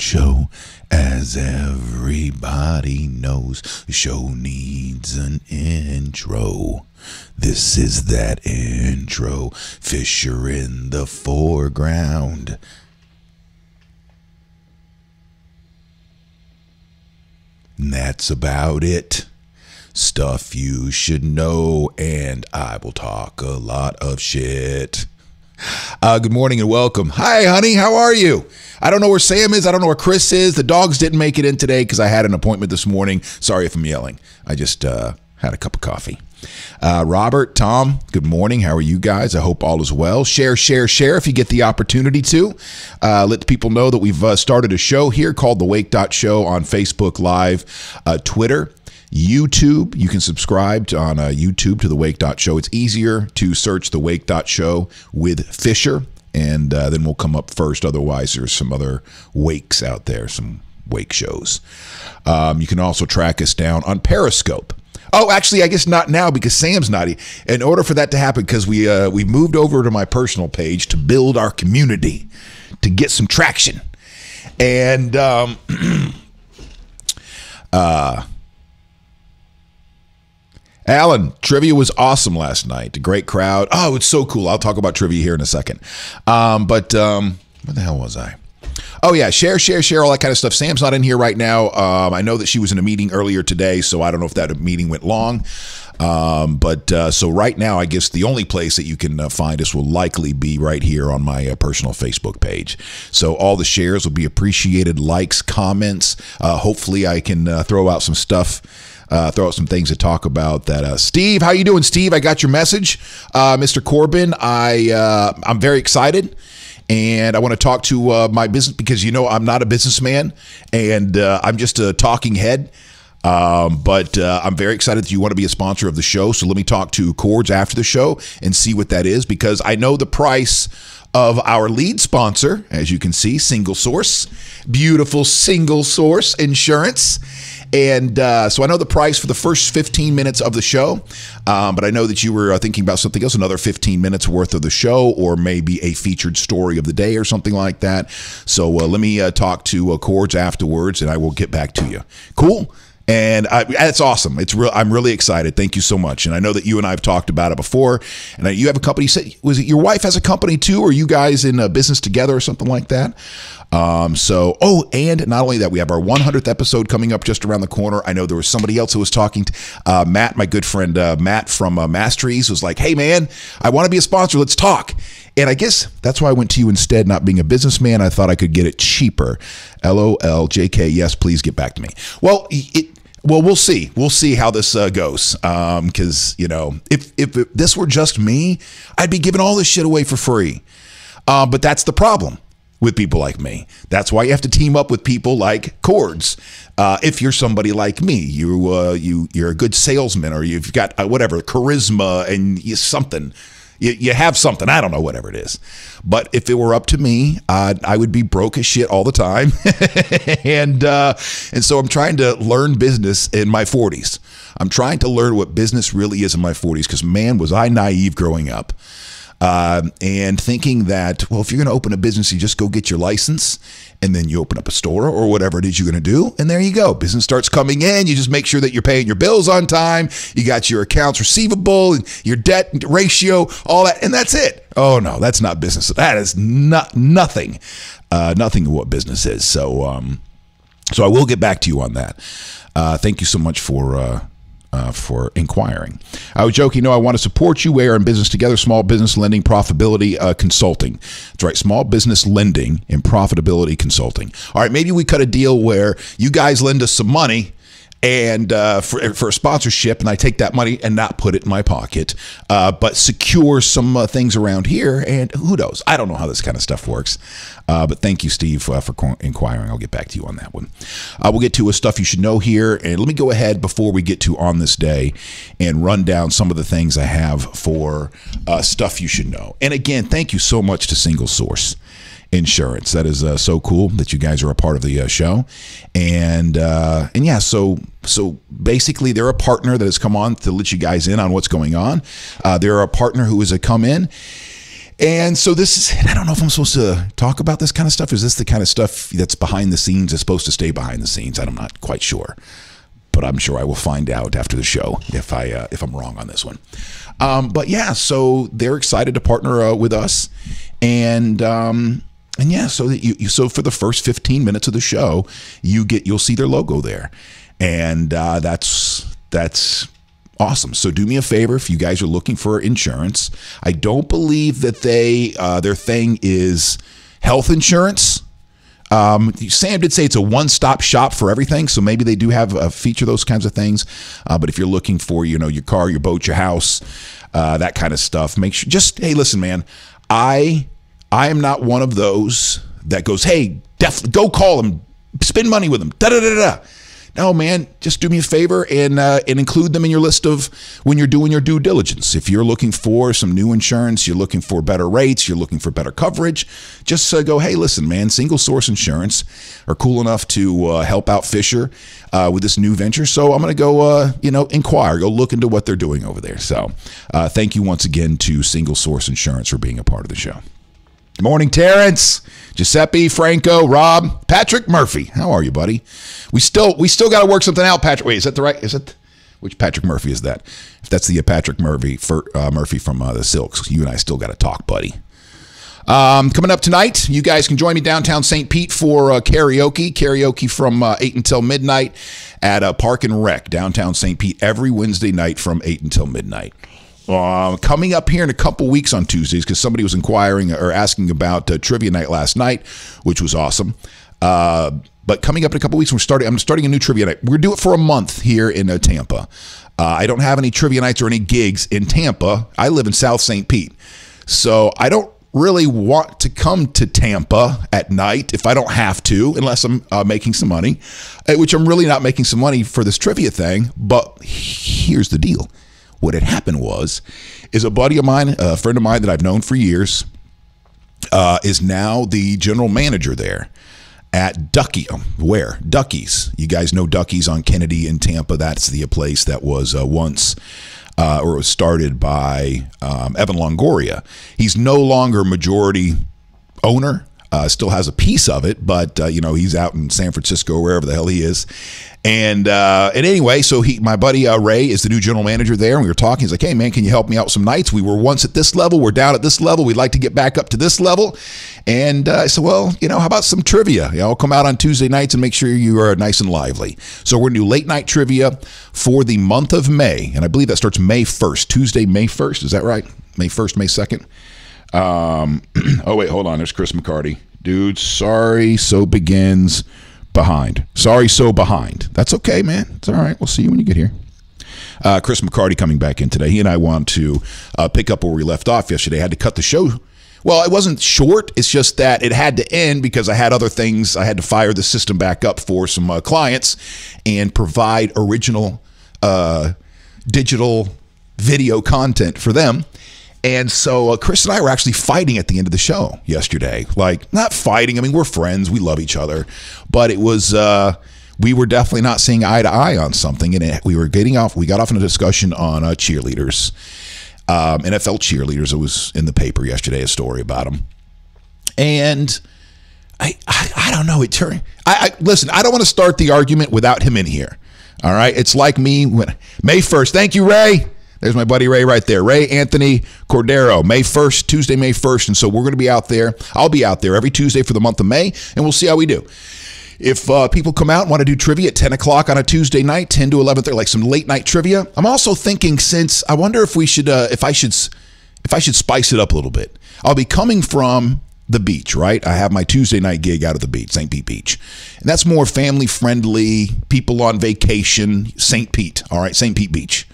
Wake.Show. As everybody knows, the show needs an intro. This is that intro. Fisher in the foreground. And that's about it. Stuff you should know, and I will talk a lot of shit. Good morning and welcome. Hi, honey. How are you? I don't know where Sam is. I don't know where Chris is. The dogs didn't make it in today because I had an appointment this morning. Sorry if I'm yelling. I just had a cup of coffee. Robert, Tom, good morning. How are you guys? I hope all is well. Share if you get the opportunity to. Let people know that we've started a show here called the Wake.Show on Facebook Live, Twitter, YouTube. You can subscribe on YouTube to the Wake.Show. It's easier to search the Wake.Show with Fisher, and then we'll come up first. Otherwise, there's some other Wakes out there, some Wake shows. You can also track us down on Periscope. Oh, actually, I guess not now because Sam's not here. In order for that to happen, because we moved over to my personal page to build our community, to get some traction. And Alan, trivia was awesome last night. A great crowd. Oh, it's so cool. I'll talk about trivia here in a second. But where the hell was I? Oh, yeah, share, all that kind of stuff. Sam's not in here right now. I know that she was in a meeting earlier today, so I don't know if that meeting went long. So right now, I guess the only place that you can find us will likely be right here on my personal Facebook page. So all the shares will be appreciated, likes, comments. Hopefully I can throw out some stuff. Throw out some things to talk about. That Steve, how you doing, Steve? I got your message, Mr. Corbin. I'm very excited, and I want to talk to my business because I'm not a businessman, and I'm just a talking head. But I'm very excited that you want to be a sponsor of the show. So let me talk to Cords after the show and see what that is, because I know the price of our lead sponsor, as you can see, Single Source, beautiful Single Source Insurance. And so I know the price for the first 15 minutes of the show, but I know that you were thinking about something else, another 15 minutes worth of the show, or maybe a featured story of the day or something like that. So let me talk to Cords afterwards, and I will get back to you. Cool? And that's awesome. I'm really excited. Thank you so much. And I know that you and I have talked about it before. And you have a company. Was it your wife has a company too? Or are you guys in a business together or something like that? And not only that, we have our 100th episode coming up just around the corner. I know there was somebody else who was talking to Matt, my good friend Matt from Masteries, was like, hey, man, I want to be a sponsor. Let's talk. And I guess that's why I went to you instead, not being a businessman. I thought I could get it cheaper. LOL, JK, yes, please get back to me. Well, we'll see. We'll see how this goes. Because, if this were just me, I'd be giving all this shit away for free. But that's the problem with people like me. That's why you have to team up with people like Cords. If you're somebody like me, you're a good salesman, or you've got whatever, charisma and something. You have something. I don't know, whatever it is. But if it were up to me, I would be broke as shit all the time. and so I'm trying to learn business in my 40s. I'm trying to learn what business really is in my 40s, because, man, was I naive growing up. And thinking that, well, if you're going to open a business, you just go get your license, and then you open up a store or whatever it is you're going to do. And there you go. Business starts coming in. You just make sure that you're paying your bills on time. You got your accounts receivable and your debt ratio, all that. And that's it. Oh, no, that's not business. That is nothing of what business is. So I will get back to you on that. Thank you so much for inquiring. I was joking. No, I want to support you. We are in business together. Small business lending, profitability consulting. That's right. Small business lending and profitability consulting. All right. Maybe we cut a deal where you guys lend us some money and for a sponsorship, and I take that money and not put it in my pocket, but secure some things around here. And who knows? I don't know how this kind of stuff works. But thank you, Steve, for inquiring. I'll get back to you on that one. We'll get to stuff you should know here. And let me go ahead before we get to On This Day and run down some of the things I have for stuff you should know. And again, thank you so much to Single Source Insurance. That is so cool that you guys are a part of the show. And yeah, so basically they're a partner that has come on to let you guys in on what's going on. They're a partner who has come in And so this is, I don't know if I'm supposed to talk about this kind of stuff. Is this the kind of stuff that's behind the scenes, is supposed to stay behind the scenes? I'm not quite sure, but I'm sure I will find out after the show if I'm wrong on this one. But yeah, so they're excited to partner with us, and yeah, so that so for the first 15 minutes of the show, you'll see their logo there, and that's awesome. So do me a favor, if you guys are looking for insurance. I don't believe that their thing is health insurance. Sam did say it's a one-stop shop for everything, so maybe they do have a feature those kinds of things. But if you're looking for, your car, your boat, your house, that kind of stuff, make sure. Just, hey, listen, man, I am not one of those that goes, hey, go call them, spend money with them, da da da da. No, man, just do me a favor and include them in your list of when you're doing your due diligence. If you're looking for some new insurance, you're looking for better rates, you're looking for better coverage, just go, hey, listen, man, Single Source Insurance are cool enough to help out Fisher with this new venture. So I'm going to go, inquire, go look into what they're doing over there. So thank you once again to Single Source Insurance for being a part of the show. Good morning, Terrence, Giuseppe, Franco, Rob, Patrick Murphy. How are you, buddy? We still got to work something out, Patrick. Wait, is that the right? Is it which Patrick Murphy is that? If that's the Patrick Murphy from the Silks, you and I still got to talk, buddy. Coming up tonight, you guys can join me downtown St. Pete for karaoke from 8 until midnight at Park and Rec downtown St. Pete every Wednesday night from 8 until midnight. Coming up here in a couple weeks on Tuesdays, because somebody was inquiring or asking about trivia night last night, which was awesome. But coming up in a couple weeks, I'm starting a new trivia night. We're going to do it for a month here in Tampa. I don't have any trivia nights or any gigs in Tampa. I live in South St. Pete. So I don't really want to come to Tampa at night if I don't have to, unless I'm making some money, which I'm really not making some money for this trivia thing. But here's the deal. What had happened is a buddy of mine, a friend of mine that I've known for years, is now the general manager there at Ducky's. You guys know Ducky's on Kennedy in Tampa. That's the place that was once, or was started by Evan Longoria. He's no longer majority owner. Still has a piece of it, but he's out in San Francisco, wherever the hell he is. And anyway, so my buddy Ray is the new general manager there, and we were talking. He's like, "Hey man, can you help me out some nights? We were once at this level, we're down at this level. We'd like to get back up to this level." And I said, "Well, how about some trivia? I'll come out on Tuesday nights and make sure you are nice and lively." So we're gonna do late night trivia for the month of May, and I believe that starts May 1st, Tuesday, May 1st. Is that right? May 1st, May 2nd. Oh wait, hold on. There's Chris McCarty. Dude, sorry, so begins behind. Sorry, so behind. That's okay, man. It's all right. We'll see you when you get here. Chris McCarty coming back in today. He and I want to pick up where we left off yesterday. I had to cut the show. Well, it wasn't short. It's just that it had to end because I had other things. I had to fire the system back up for some clients and provide original digital video content for them. And so Chris and I were actually fighting at the end of the show yesterday. Like, not fighting. I mean, we're friends. We love each other. But it was, we were definitely not seeing eye to eye on something. And we got off in a discussion on cheerleaders, NFL cheerleaders. It was in the paper yesterday, a story about them. And I don't know. Listen, I don't want to start the argument without him in here. All right. It's like me when May 1st. Thank you, Ray. There's my buddy Ray right there. Ray Anthony Cordero, May 1st, Tuesday, May 1st. And so we're going to be out there. I'll be out there every Tuesday for the month of May, and we'll see how we do. If people come out and want to do trivia at 10 o'clock on a Tuesday night, 10 to 11:30, like some late night trivia. I'm also thinking I wonder if we should, if I should spice it up a little bit. I'll be coming from the beach, right? I have my Tuesday night gig out at the beach, St. Pete Beach. And that's more family friendly, people on vacation, St. Pete, all right, St. Pete Beach.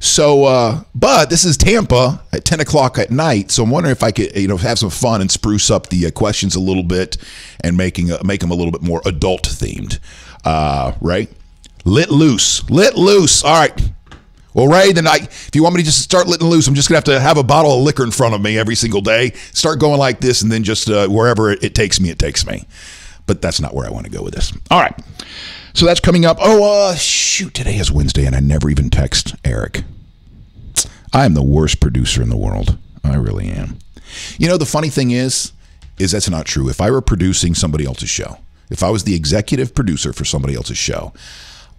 So, but this is Tampa at 10 o'clock at night. So I'm wondering if I could, have some fun and spruce up the questions a little bit and make them a little bit more adult themed, right? Let loose. All right. Well, Ray, then if you want me to just start letting loose, I'm just going to have a bottle of liquor in front of me every single day, start going like this, and then just wherever it takes me, it takes me. But that's not where I want to go with this. All right. So that's coming up. Oh, shoot. Today is Wednesday, and I never even text Eric. I am the worst producer in the world. I really am. You know, the funny thing is that's not true. If I were producing somebody else's show, if I was the executive producer for somebody else's show,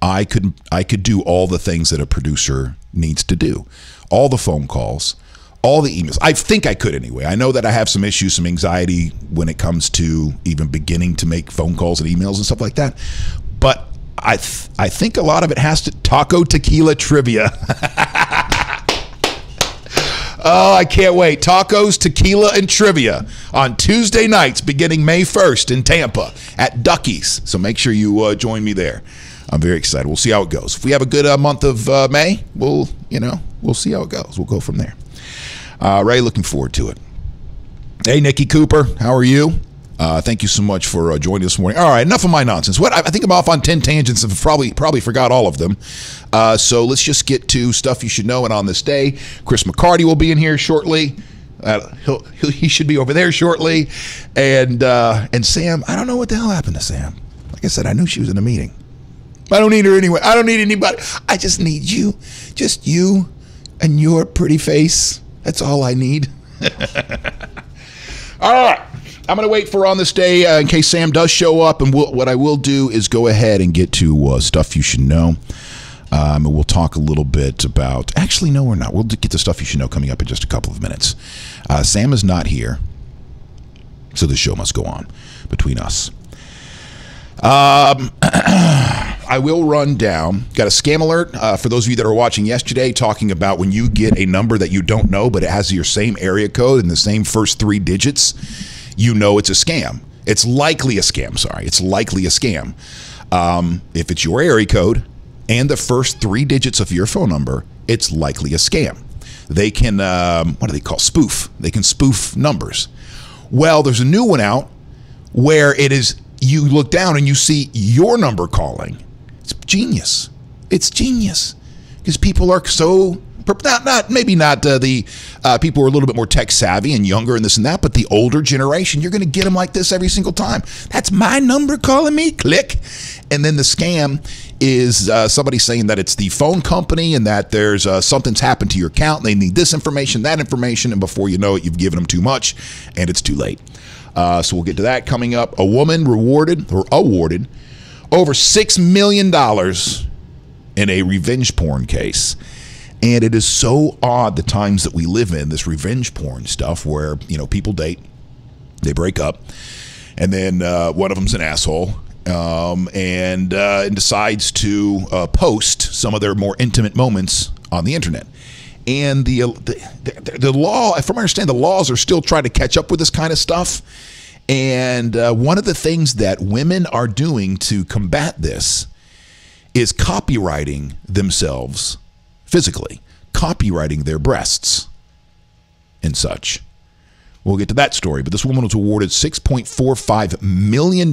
I could do all the things that a producer needs to do. All the phone calls, all the emails. I think I could anyway. I know that I have some issues, some anxiety when it comes to even beginning to make phone calls and emails and stuff like that. But I think a lot of it has to taco tequila trivia. Oh, I can't wait. Tacos, tequila, and trivia on Tuesday nights beginning May 1st in Tampa at Ducky's. So make sure you join me there. I'm very excited. We'll see how it goes. If we have a good month of May, we'll see how it goes. We'll go from there. Ray, looking forward to it. Hey, Nikki Cooper, how are you? Thank you so much for joining this morning. All right, enough of my nonsense. I think I'm off on 10 tangents and probably forgot all of them. So let's just get to stuff you should know. And on this day, Chris McCarty will be in here shortly. He should be over there shortly. And Sam, I don't know what the hell happened to Sam. Like I said, I knew she was in a meeting. I don't need her anyway. I don't need anybody. I just need you. Just you and your pretty face. That's all I need. All right. I'm going to wait for on this day in case Sam does show up. And what I will do is go ahead and get to stuff you should know. And we'll talk a little bit about... Actually, no, we're not. We'll get to stuff you should know coming up in just a couple of minutes. Sam is not here, so the show must go on between us. I will run down. Got a scam alert for those of you that are watching yesterday, talking about when you get a number that you don't know, but it has your same area code and the same first 3 digits, you know it's a scam. It's likely a scam. Sorry, it's likely a scam. If it's your area code and the first 3 digits of your phone number, it's likely a scam. They can, what do they call, spoof. They can spoof numbers. Well, there's a new one out where it is, you look down and you see your number calling. It's genius. It's genius because people are so maybe not the people who are a little bit more tech savvy and younger and this and that, but the older generation, you're going to get them like this every single time. That's my number calling me. Click, and then the scam is somebody saying that it's the phone company and that there's something's happened to your account. And they need this information, that information, and before you know it, you've given them too much, and it's too late. So we'll get to that coming up. A woman awarded over $6 million in a revenge porn case. And it is so odd the times that we live in, this revenge porn stuff where, people date, they break up, and then one of them's an asshole and decides to post some of their more intimate moments on the internet. And the law, from what I understand, the laws are still trying to catch up with this kind of stuff. And one of the things that women are doing to combat this is copywriting themselves physically, copywriting their breasts and such. We'll get to that story. But this woman was awarded $6.45 million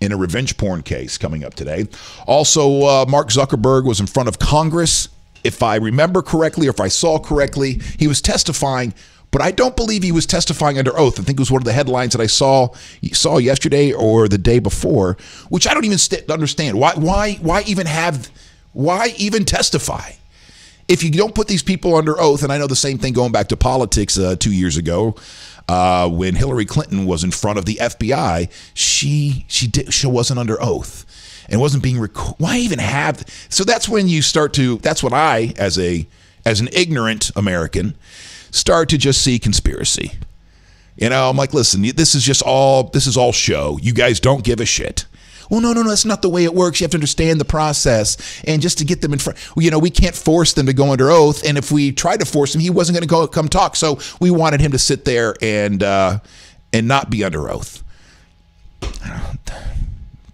in a revenge porn case coming up today. Also, Mark Zuckerberg was in front of Congress. If I remember correctly, or if I saw correctly, he was testifying, but I don't believe he was testifying under oath. I think it was one of the headlines that I saw yesterday or the day before, which I don't even understand. Why even testify? If you don't put these people under oath, and I know the same thing going back to politics 2 years ago, when Hillary Clinton was in front of the FBI, she wasn't under oath and wasn't being recorded. Why even have? So that's when you start to. That's when I, as an ignorant American, start to just see conspiracy. I'm like, listen, this is all show. You guys don't give a shit. Well, no, that's not the way it works. You have to understand the process. And just to get them in front, we can't force them to go under oath. And if we tried to force him, he wasn't going to come talk. So we wanted him to sit there and not be under oath.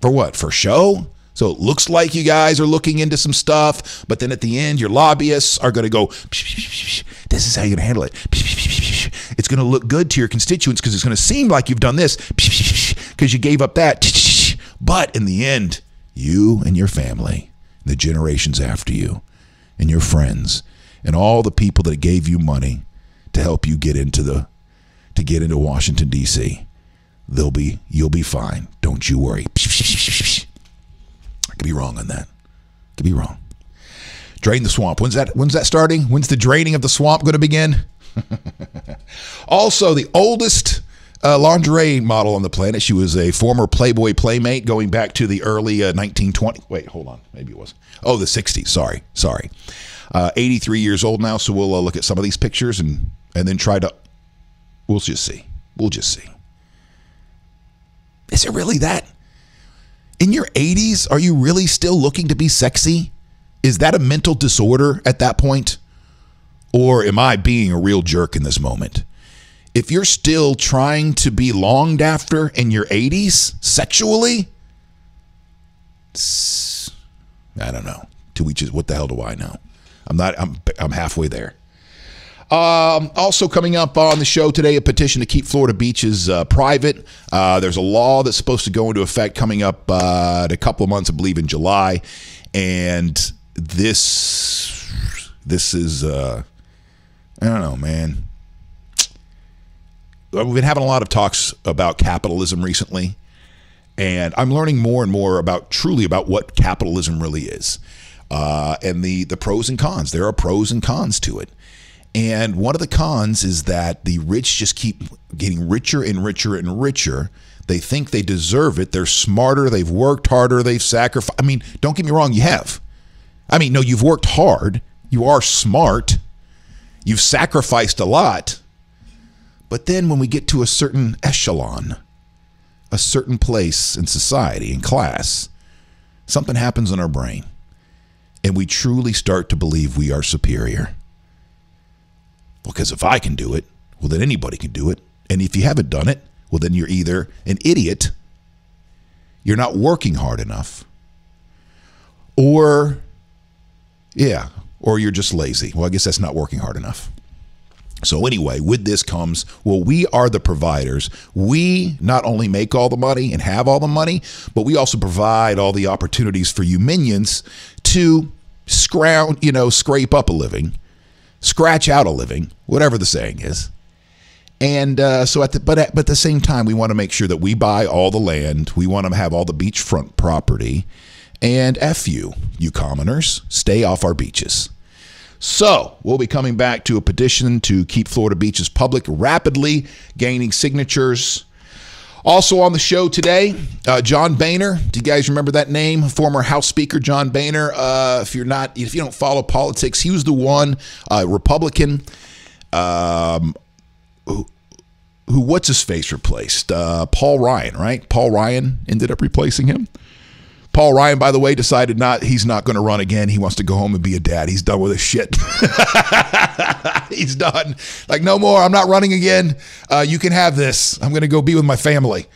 For what? For show? So it looks like you guys are looking into some stuff, but then at the end, your lobbyists are going to go, this is how you're going to handle it. It's going to look good to your constituents because it's going to seem like you've done this because you gave up that. But in the end, you and your family, the generations after you, and your friends, and all the people that gave you money to help you get into Washington, D.C., you'll be fine. Don't you worry. I could be wrong on that. Could be wrong. Drain the swamp. When's that starting? When's the draining of the swamp going to begin? Also, the oldest lingerie model on the planet. She was a former Playboy playmate going back to the early 1920s. Wait, hold on. Maybe it was. Oh, the 60s. Sorry. 83 years old now. So we'll look at some of these pictures and then try to. We'll just see. Is it really that? In your 80s, are you really still looking to be sexy? Is that a mental disorder at that point? Or am I being a real jerk in this moment? If you're still trying to be longed after in your 80s sexually, I don't know. What the hell do I know? I'm halfway there. Also coming up on the show today, a petition to keep Florida beaches private. There's a law that's supposed to go into effect coming up in a couple of months, I believe in July. And this is, I don't know, man. We've been having a lot of talks about capitalism recently. And I'm learning more and more about what capitalism really is. And the pros and cons. There are pros and cons to it. And one of the cons is that the rich just keep getting richer and richer and richer. They think they deserve it. They're smarter. They've worked harder. They've sacrificed. I mean, don't get me wrong. You have. I mean, no, you've worked hard. You are smart. You've sacrificed a lot. But then when we get to a certain echelon, a certain place in society, in class, something happens in our brain. And we truly start to believe we are superior. Because if I can do it, well, then anybody can do it. And if you haven't done it, well, then you're either an idiot, you're not working hard enough, or you're just lazy. Well, I guess that's not working hard enough. So anyway, with this comes, well, we are the providers. We not only make all the money and have all the money, but we also provide all the opportunities for you minions to scrape up a living, scratch out a living, whatever the saying is. And but at the same time, we want to make sure that we buy all the land. We want to have all the beachfront property. And F you commoners, stay off our beaches. So we'll be coming back to a petition to keep Florida beaches public, rapidly gaining signatures. Also on the show today, John Boehner. Do you guys remember that name? Former House Speaker John Boehner. If you don't follow politics, he was the one Republican who what's his face replaced? Paul Ryan, right? Paul Ryan ended up replacing him. Paul Ryan, by the way, decided he's not going to run again. He wants to go home and be a dad. He's done with his shit. He's done. Like, no more. I'm not running again. You can have this. I'm going to go be with my family.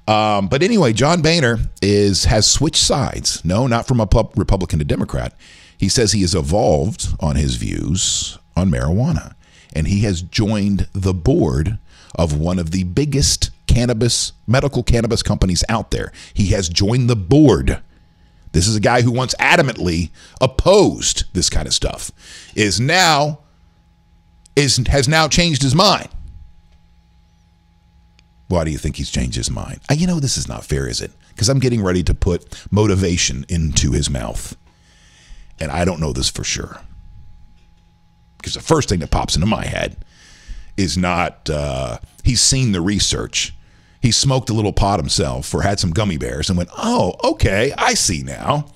But anyway, John Boehner has switched sides. No, not from a Republican to Democrat. He says he has evolved on his views on marijuana. And he has joined the board of one of the biggest medical cannabis companies out there. He has joined the board. This is a guy who once adamantly opposed this kind of stuff, has now changed his mind. Why do you think he's changed his mind? This is not fair, is it? Because I'm getting ready to put motivation into his mouth. And I don't know this for sure. Because the first thing that pops into my head is not, he's seen the research. He smoked a little pot himself or had some gummy bears and went, oh, okay, I see now.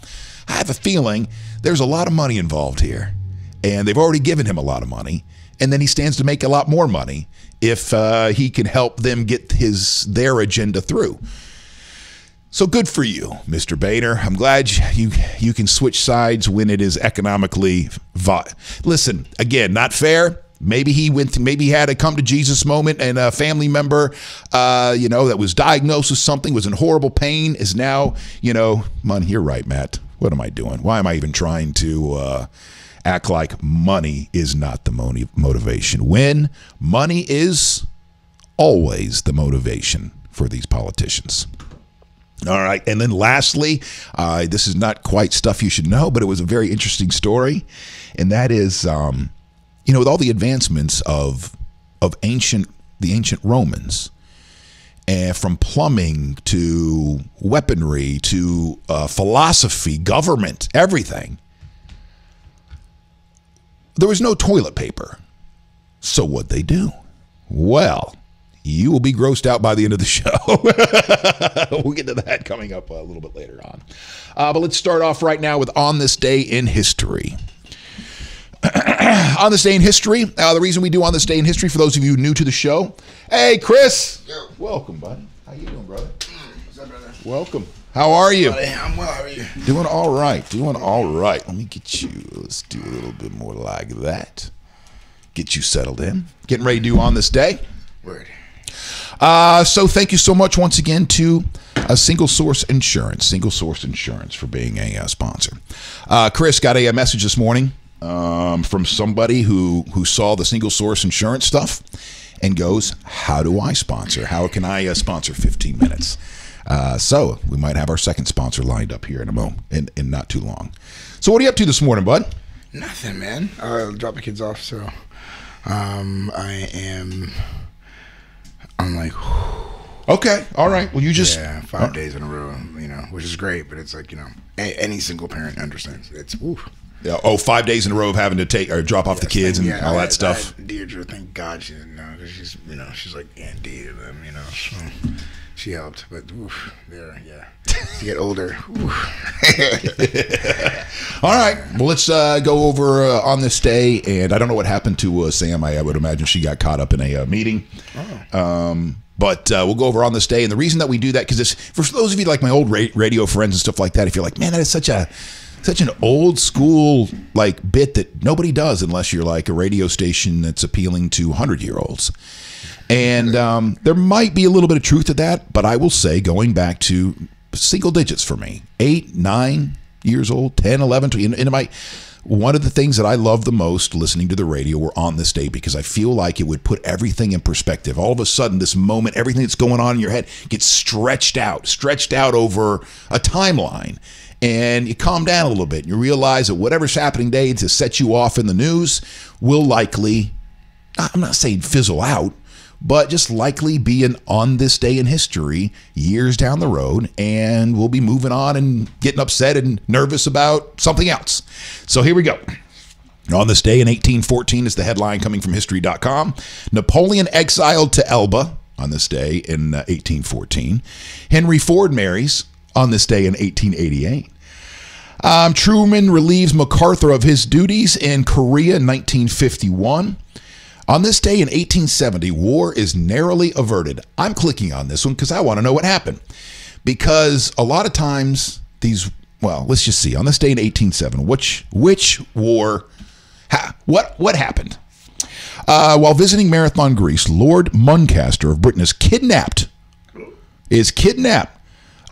I have a feeling there's a lot of money involved here. And they've already given him a lot of money. And then he stands to make a lot more money if he can help them get their agenda through. So good for you, Mr. Boehner. I'm glad you can switch sides when it is economically Listen, again, not fair. Maybe he had a come to Jesus moment, and a family member, that was diagnosed with something, was in horrible pain, is now, you're right, Matt. What am I doing? Why am I even trying to act like money is not the motivation when money is always the motivation for these politicians? All right. And then lastly, this is not quite stuff you should know, but it was a very interesting story. And that is, with all the advancements of the ancient Romans, and from plumbing to weaponry to philosophy, government, everything, there was no toilet paper. So what'd they do? Well, you will be grossed out by the end of the show. We'll get to that coming up a little bit later on. But let's start off right now with On This Day in History. On This Day in History. The reason we do On This Day in History, for those of you new to the show. Hey, Chris. Yo. Welcome, buddy. How you doing, brother? What's up, brother? Welcome. How are you? I'm well. How are you? Doing all right. Doing all right. Let me get you. Let's do a little bit more like that. Get you settled in. Getting ready to do On This Day. Word. So thank you so much once again to Single Source Insurance for being a sponsor. Chris got a message this morning from somebody who saw the Single Source Insurance stuff and goes, how do I sponsor? How can I sponsor 15 minutes? So we might have our second sponsor lined up here in a moment, in not too long. So what are you up to this morning, bud? Nothing, man. I'll drop the kids off, so I'm like, okay, all right. Well, you just 5 days in a row, which is great, but it's like, any single parent understands. It's oof. Yeah, 5 days in a row of having to take or drop off the kids and all that stuff. Deirdre, thank God she didn't know, because she's like Aunt Dee to them, so she helped. But oof, to get older. All right, well, let's go over On This Day, and I don't know what happened to Sam. I would imagine she got caught up in a meeting. But we'll go over On This Day, and the reason that we do that, because for those of you like my old radio friends and stuff like that, if you're like, man, that is such an old school like bit that nobody does unless you're like a radio station that's appealing to 100-year-olds. And there might be a little bit of truth to that, but I will say going back to single digits for me, 8, 9 years old, 10, 11, 12, one of the things that I love the most listening to the radio were On This Day, because I feel like it would put everything in perspective. All of a sudden, this moment, everything that's going on in your head gets stretched out over a timeline. And you calm down a little bit. You realize that whatever's happening today to set you off in the news will likely, I'm not saying fizzle out, but just likely be an On This Day in history years down the road, and we'll be moving on and getting upset and nervous about something else. So here we go. On this day in 1814 is the headline coming from history.com. Napoleon exiled to Elba on this day in 1814. Henry Ford marries on this day in 1888. Truman relieves MacArthur of his duties in Korea in 1951. On this day in 1870, war is narrowly averted. I'm clicking on this one because I want to know what happened. Because a lot of times let's just see. On this day in 1870, which war, what happened? While visiting Marathon, Greece, Lord Muncaster of Britain is kidnapped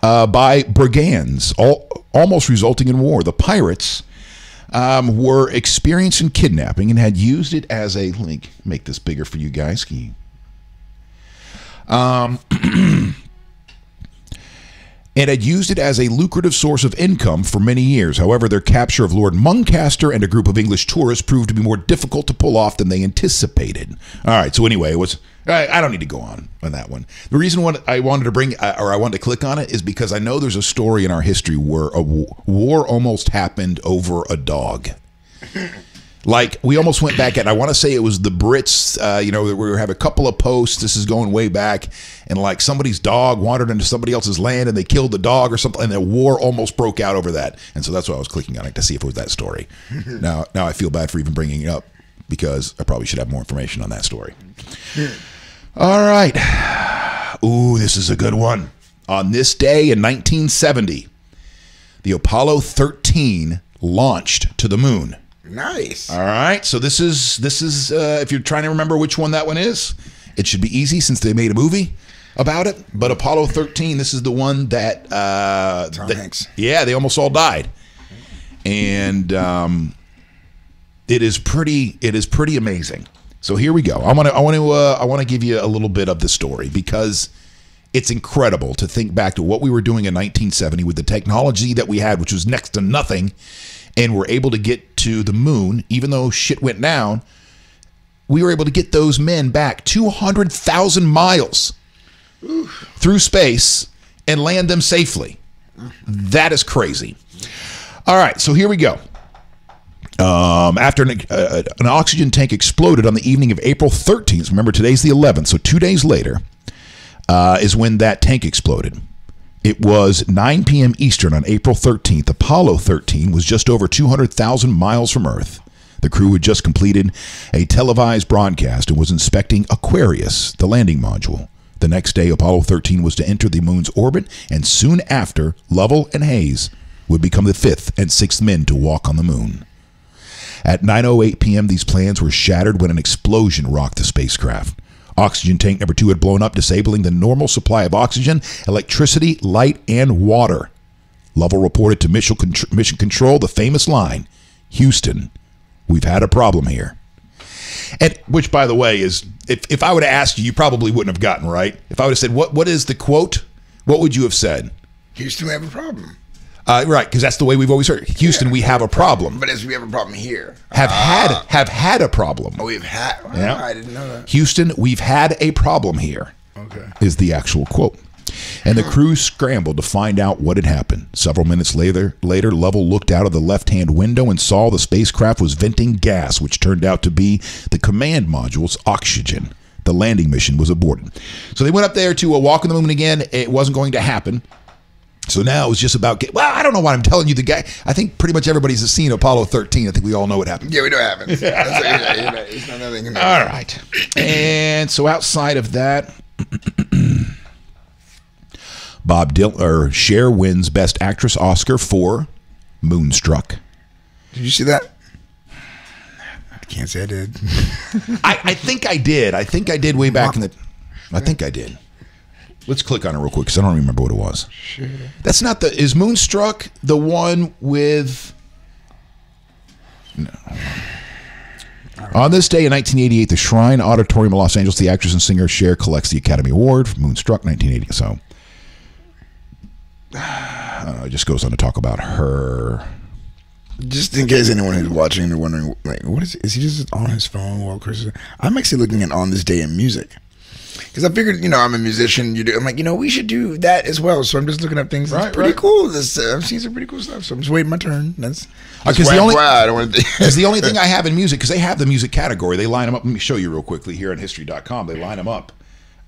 by brigands, almost resulting in war. The pirates were experiencing kidnapping and had used it as let me make this bigger for you guys. And had used it as a lucrative source of income for many years. However, their capture of Lord Muncaster and a group of English tourists proved to be more difficult to pull off than they anticipated. All right, so anyway, I don't need to go on that one. The reason I wanted to bring, or I wanted to click on it, is because I know there's a story in our history where a war almost happened over a dog. Like, we almost went back, and I want to say it was the Brits, we have a couple of posts, this is going way back, and like somebody's dog wandered into somebody else's land, and they killed the dog or something, and a war almost broke out over that. And so that's why I was clicking on it, to see if it was that story. Now I feel bad for even bringing it up, because I probably should have more information on that story. All right. Ooh, this is a good one. On this day in 1970, the Apollo 13 launched to the moon. Nice. All right. So this is if you're trying to remember which one that one is, it should be easy since they made a movie about it. But Apollo 13, this is the one that Tom Hanks. Yeah, they almost all died, and it is pretty amazing. So here we go. I want to give you a little bit of the story, because it's incredible to think back to what we were doing in 1970 with the technology that we had, which was next to nothing, and we're able to get to the moon. Even though shit went down, we were able to get those men back 200,000 miles through space and land them safely. That is crazy. All right, so here we go. After an oxygen tank exploded on the evening of April 13th, remember today's the 11th, so 2 days later is when that tank exploded. It was 9 p.m. Eastern on April 13th. Apollo 13 was just over 200,000 miles from Earth. The crew had just completed a televised broadcast and was inspecting Aquarius, the landing module. The next day, Apollo 13 was to enter the moon's orbit, and soon after, Lovell and Hayes would become the fifth and sixth men to walk on the moon. At 9:08 p.m., these plans were shattered when an explosion rocked the spacecraft. Oxygen tank number 2 had blown up, disabling the normal supply of oxygen, electricity, light, and water. Lovell reported to Mission Control the famous line, "Houston, we've had a problem here." And which, by the way, is if I would have asked you, you probably wouldn't have gotten right. If I would have said, what is the quote? What would you have said? Houston, we have a problem. Right, because that's the way we've always heard. Houston, we have a problem. But as we have a problem here. Have had a problem. Oh, we've had. Yeah. I didn't know that. Houston, we've had a problem here. Okay. Is the actual quote. And the crew scrambled to find out what had happened. Several minutes later, Lovell looked out of the left-hand window and saw the spacecraft was venting gas, which turned out to be the command module's oxygen. The landing mission was aborted. So they went up there to walk on the moon again. It wasn't going to happen. So now it was just about I don't know why I'm telling you the guy. I think pretty much everybody's seen Apollo 13. I think we all know what happened. Yeah, we know what happens. It's not nothing. All right. And so outside of that, Cher wins Best Actress Oscar for Moonstruck. Did you see that? I can't say I did. I think I did. I think I did way back in the. I think I did. Let's click on it real quick because I don't remember what it was. Sure. That's not the. Is Moonstruck the one with? No. On this day in 1988, the Shrine Auditorium in Los Angeles, the actress and singer Cher collects the Academy Award for Moonstruck 1980. So, it just goes on to talk about her. Just in case anyone who's watching and wondering, like, what is he just on his phone while Chris is... I'm actually looking at On This Day in Music. Because I figured, I'm a musician. I'm like, we should do that as well. So I'm just looking up things. That's pretty cool. I've seen some pretty cool stuff. So I'm just waiting my turn. That's because the only thing I have in music, because they have the music category. They line them up. Let me show you real quickly here on history.com. They line them up.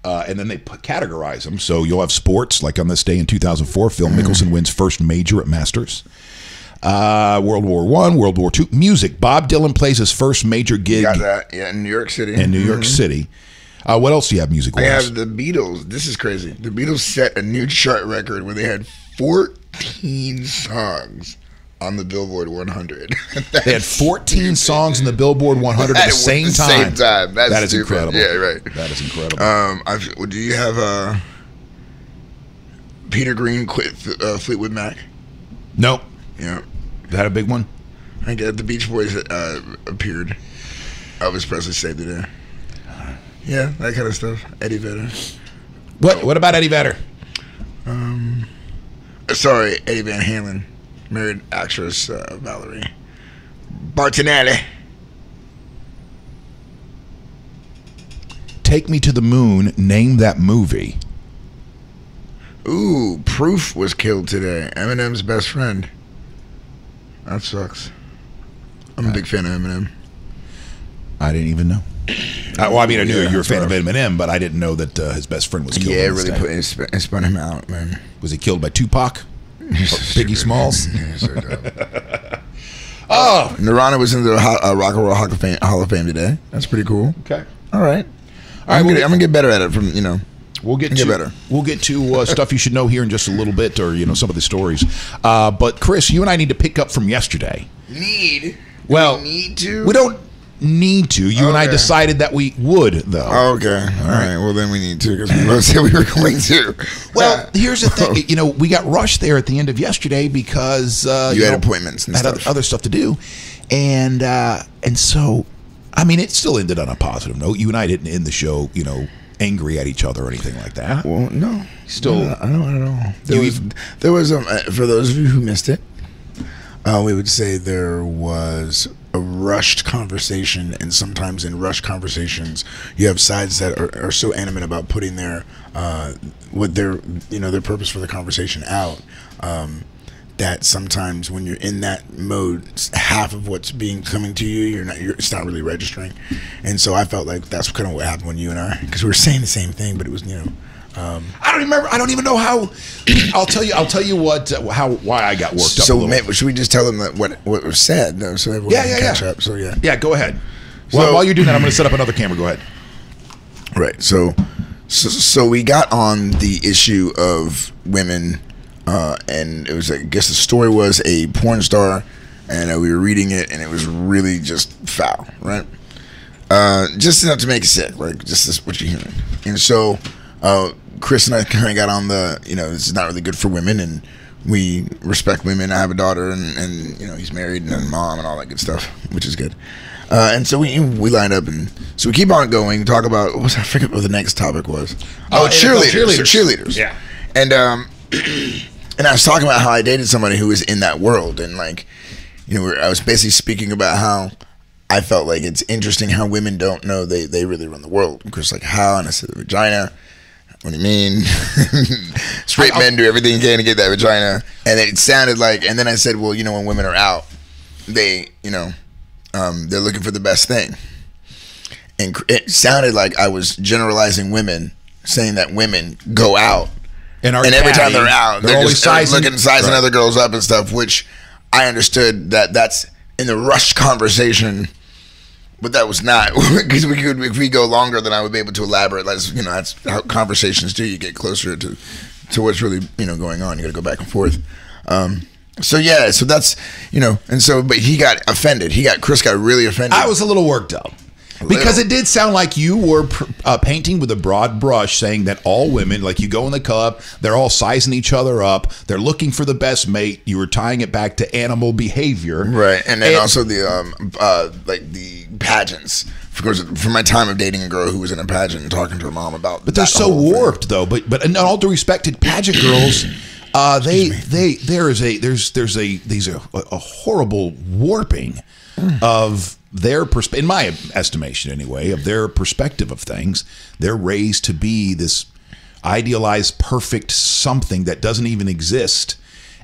And then they categorize them. So you'll have sports, like On This Day in 2004, Phil Mickelson wins first major at Masters. World War I, World War II. Music, Bob Dylan plays his first major gig. Got that, yeah, in New York City. In New York City. What else do you have music-wise? I have the Beatles. This is crazy. The Beatles set a new chart record where they had 14 songs on the Billboard 100. They had 14 songs in the Billboard 100 at the same time. That is incredible. Yeah, right. That is incredible. Do you have Peter Green quit Fleetwood Mac? Nope. Yeah. That a big one? I think the Beach Boys appeared. Elvis Presley saved it there. Yeah, that kind of stuff. Eddie Vedder. What about Eddie Vedder? Sorry, Eddie Van Halen. Married actress Valerie Bertinelli. Take Me to the Moon. Name that movie. Ooh, Proof was killed today. Eminem's best friend. That sucks. I'm a big fan of Eminem. I didn't even know. I mean, I knew you were a fan of Eminem, but I didn't know that his best friend was killed. Yeah, it really spun him out, man. Was he killed by Tupac? Biggie Smalls? Yeah, so dumb. Oh! Nirvana was in the Rock and Roll Hall of Fame today. That's pretty cool. Okay. All right. I'm gonna get better at it from, We'll get to stuff you should know here in just a little bit, or some of the stories. But Chris, you and I need to pick up from yesterday. We need to. We don't need to. You and I decided that we would, though. Okay. All right. Well, then we need to because we both said we were going to. Well, here's the thing. We got rushed there at the end of yesterday because you had appointments and stuff. Other stuff to do, and so, I mean, it still ended on a positive note. You and I didn't end the show, angry at each other or anything like that. Well, no. Still, I don't know. There was for those of you who missed it, we would say there was a rushed conversation, and sometimes in rushed conversations, you have sides that are so animate about putting their their purpose for the conversation out, that sometimes when you're in that mode, half of what's coming to you, it's not really registering. And so I felt like that's kind of what happened when you and I, because we were saying the same thing, but it was, I don't remember. I don't even know how. I'll tell you why I got worked up. So should we just tell them that what was said, though, so everyone can catch up? So yeah, go ahead. Well, while you're doing that, I'm going to set up another camera. Go ahead. Right. So we got on the issue of women. And it was, I guess the story was a porn star, and we were reading it, and it was really just foul, right? Just enough to make it sick, right? Just this, what you're hearing. And so Chris and I kind of got on the, this is not really good for women, and we respect women. I have a daughter, and he's married, and a mom, and all that good stuff, which is good. And so we lined up, and so we keep on going, talk about, I forget what the next topic was. Cheerleaders. Yeah. And I was talking about how I dated somebody who was in that world, and I was basically speaking about how I felt like it's interesting how women don't know they really run the world. And Chris like, how? And I said, the vagina. What do you mean? Straight men do everything you can to get that vagina. And it sounded like, and then I said, well, when women are out, they, they're looking for the best thing. And it sounded like I was generalizing women, saying that women go out. And every time they're out, they're just sizing other girls up and stuff, which I understood that's in the rushed conversation, but that was not, because if we go longer, then I would be able to elaborate. That's how conversations do. You get closer to what's really going on. You got to go back and forth. So that's and so, but he got offended. Chris got really offended. I was a little worked up. Because it did sound like you were painting with a broad brush, saying that all women, like you go in the club, they're all sizing each other up, they're looking for the best mate. You were tying it back to animal behavior, right? And then also the pageants. Of course, from my time of dating a girl who was in a pageant and talking to her mom about. But they're so warped, though. But in all due respect to pageant girls, there's a horrible warping of their in my estimation anyway, of their perspective of things. They're raised to be this idealized perfect something that doesn't even exist.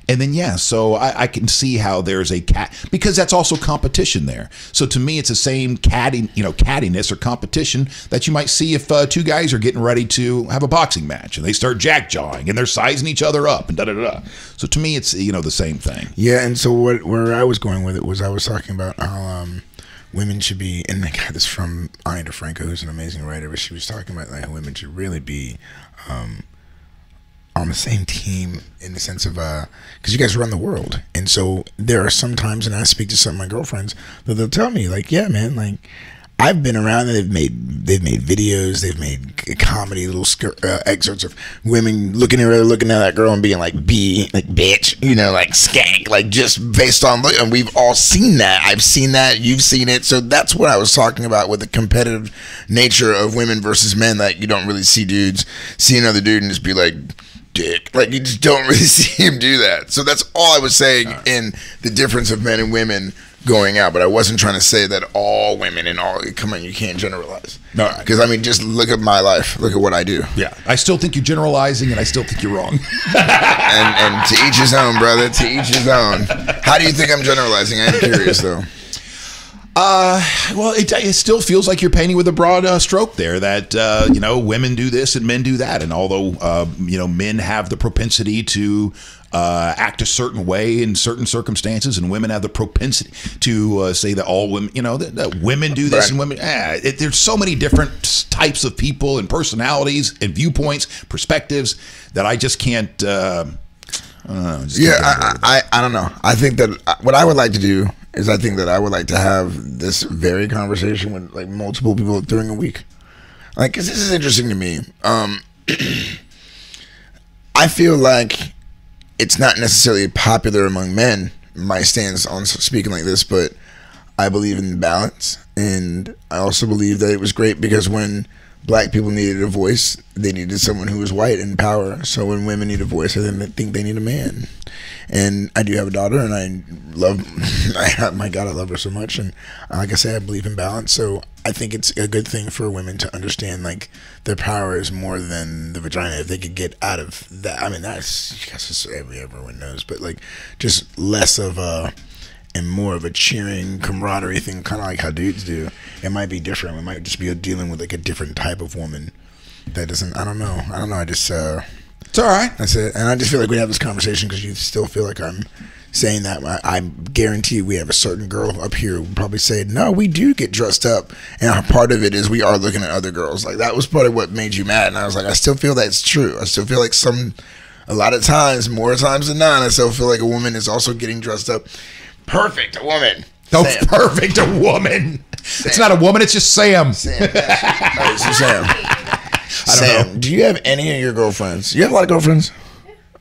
And then so I can see how there's because that's also competition there. So to me, it's the same cattiness or competition that you might see if two guys are getting ready to have a boxing match and they start jack-jawing and they're sizing each other up and da-da-da. So to me, it's the same thing. Yeah, and so where I was going with it was I was talking about how women should be, and I got this from Ani DeFranco, who's an amazing writer, but she was talking about how women should really be on the same team in the sense of because you guys run the world, and so there are some times, and I speak to some of my girlfriends that they'll tell me like, yeah, man, like I've been around and they've made videos, they've made comedy little excerpts of women looking at that girl and being like bitch, like skank, like just based on look, and we've all seen that. I've seen that, you've seen it. So that's what I was talking about with the competitive nature of women versus men. That you don't really see dudes see another dude and just be like dick, like you just don't really see him do that. So that's all I was saying in the difference of men and women going out, but I wasn't trying to say that all women and all. Come on, you can't generalize. No, because just look at my life. Look at what I do. Yeah, I still think you're generalizing, and I still think you're wrong. and to each his own, brother. To each his own. How do you think I'm generalizing? I'm curious, though. Well, it still feels like you're painting with a broad stroke there. That women do this and men do that, and although men have the propensity to act a certain way in certain circumstances, and women have the propensity to say that all women, that women do this, and women. There's so many different types of people and personalities and viewpoints, perspectives that I just can't. I don't know. I think that what I would like to do is I think that I would like to have this very conversation with like multiple people during a week. Like, 'cause this is interesting to me. I feel like it's not necessarily popular among men, my stance on speaking like this, but I believe in balance. And I also believe that it was great because when black people needed a voice, they needed someone who was white in power. So when women need a voice, I think they need a man. And I do have a daughter, and I love, my God, I love her so much. And like I say, I believe in balance. So I think it's a good thing for women to understand, like, their power is more than the vagina. If they could get out of that, I mean, that's, I guess everyone knows, but like, just less of a, and more of a cheering camaraderie thing, kind of like how dudes do. It might be different. We might just be dealing with like a different type of woman that doesn't, I don't know. I just, it's all right. That's it. And I just feel like we have this conversation because you still feel like I'm saying that. I guarantee we have a certain girl up here who will probably say, no, we do get dressed up. And part of it is we are looking at other girls. Like, that was part of what made you mad. And I was like, I still feel that's true. I still feel like a lot of times, more times than not, I still feel like a woman is also getting dressed up. Perfect, a woman. Oh, perfect, a woman. Sam. It's not a woman, it's just Sam. Sam. It's Sam. Sam, do you have any of your girlfriends? You have a lot of girlfriends?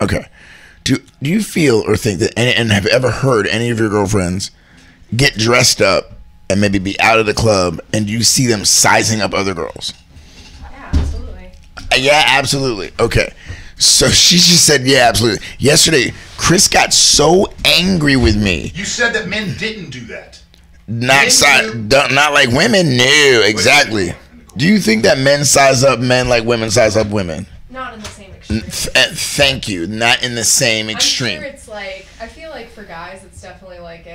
Okay. Do you feel or think that, and have ever heard any of your girlfriends get dressed up and maybe be out of the club, and you see them sizing up other girls? Yeah, absolutely. Yeah, absolutely. Okay. So she just said, yeah, absolutely. Yesterday, Chris got so angry with me. You said that men didn't do that. Not like women. No, exactly. Do you think that men size up men like women size up women? Not in the same extreme. Thank you. Not in the same extreme. I'm sure it's like, I feel like for guys, it's definitely like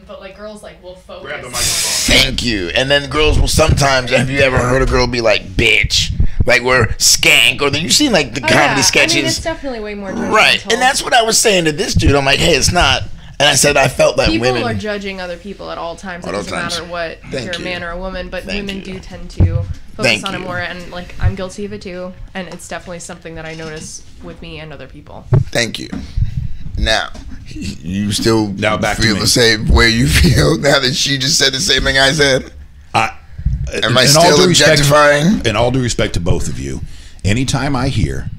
but like girls like will focus. Grab the microphone. Thank you. And then girls will sometimes, have you ever heard a girl be like, bitch? Like, we're skank, or you've seen like the comedy sketches. I mean, it's definitely way more judgmental. Right. And that's what I was saying to this dude. I'm like, hey, it's not. And I said I felt that people women are judging other people at all times. It doesn't matter what, if you're a man or a woman, but women do tend to focus on it more. And like, I'm guilty of it too. And it's definitely something that I notice with me and other people. Thank you. Now, you still now back feel to the same way you feel now that she just said the same thing I said? Am I still objectifying? In all due respect to both of you, anytime I hear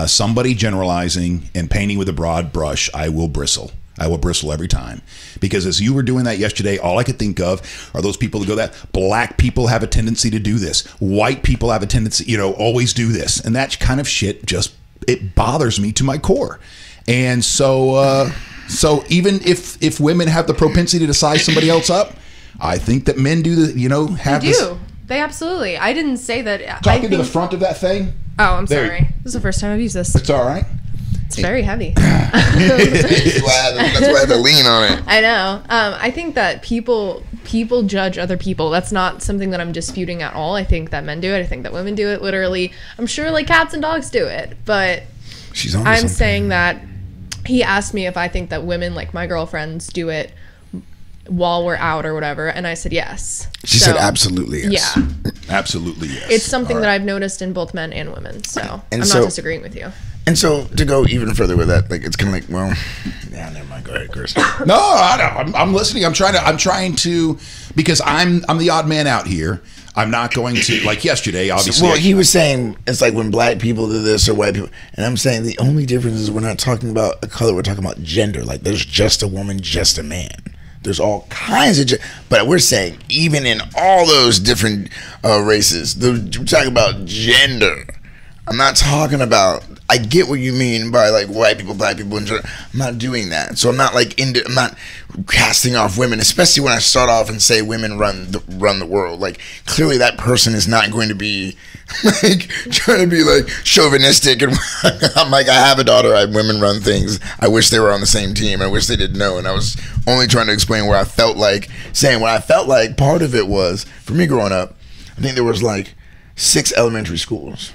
somebody generalizing and painting with a broad brush, I will bristle. I will bristle every time. Because as you were doing that yesterday, all I could think of are those people that go that black people have a tendency to do this. White people have a tendency, always do this. And that kind of shit just, it bothers me to my core. And so even if women have the propensity to size somebody else up, I think that men do have they do. They absolutely. I didn't say that. Talking to the front of that thing. Oh, I'm sorry. This is the first time I've used this. It's all right. It's very heavy. That's why I had to lean on it. I know. I think that people judge other people. That's not something that I'm disputing at all. I think that men do it. I think that women do it. Literally, I'm sure like cats and dogs do it. But I'm saying that he asked me if I think that women, like my girlfriends, do it while we're out or whatever, and I said yes. She said absolutely yes. Yeah. Absolutely yes. It's something that I've noticed in both men and women, so I'm not disagreeing with you. And so to go even further with that, like it's kind of like, well, yeah, never mind. Go ahead, Chris. No, I'm listening. I'm trying to, because I'm the odd man out here. I'm not going to, like yesterday, obviously. Well, he was saying it's like when black people do this or white people, and I'm saying the only difference is we're not talking about a color, we're talking about gender. Like there's just a woman, just a man. There's all kinds of, but we're saying even in all those different races, we're talking about gender. I'm not talking about, I get what you mean by like white people, black people, and I'm not doing that. So I'm not like I'm not casting off women, especially when I start off and say women run the world. Like clearly that person is not going to be like trying to be like chauvinistic and I'm like, I have a daughter, women run things. I wish they were on the same team. I wish they didn't know. And I was only trying to explain where I felt like saying what I felt like. Part of it was for me growing up, I think there was like 6 elementary schools.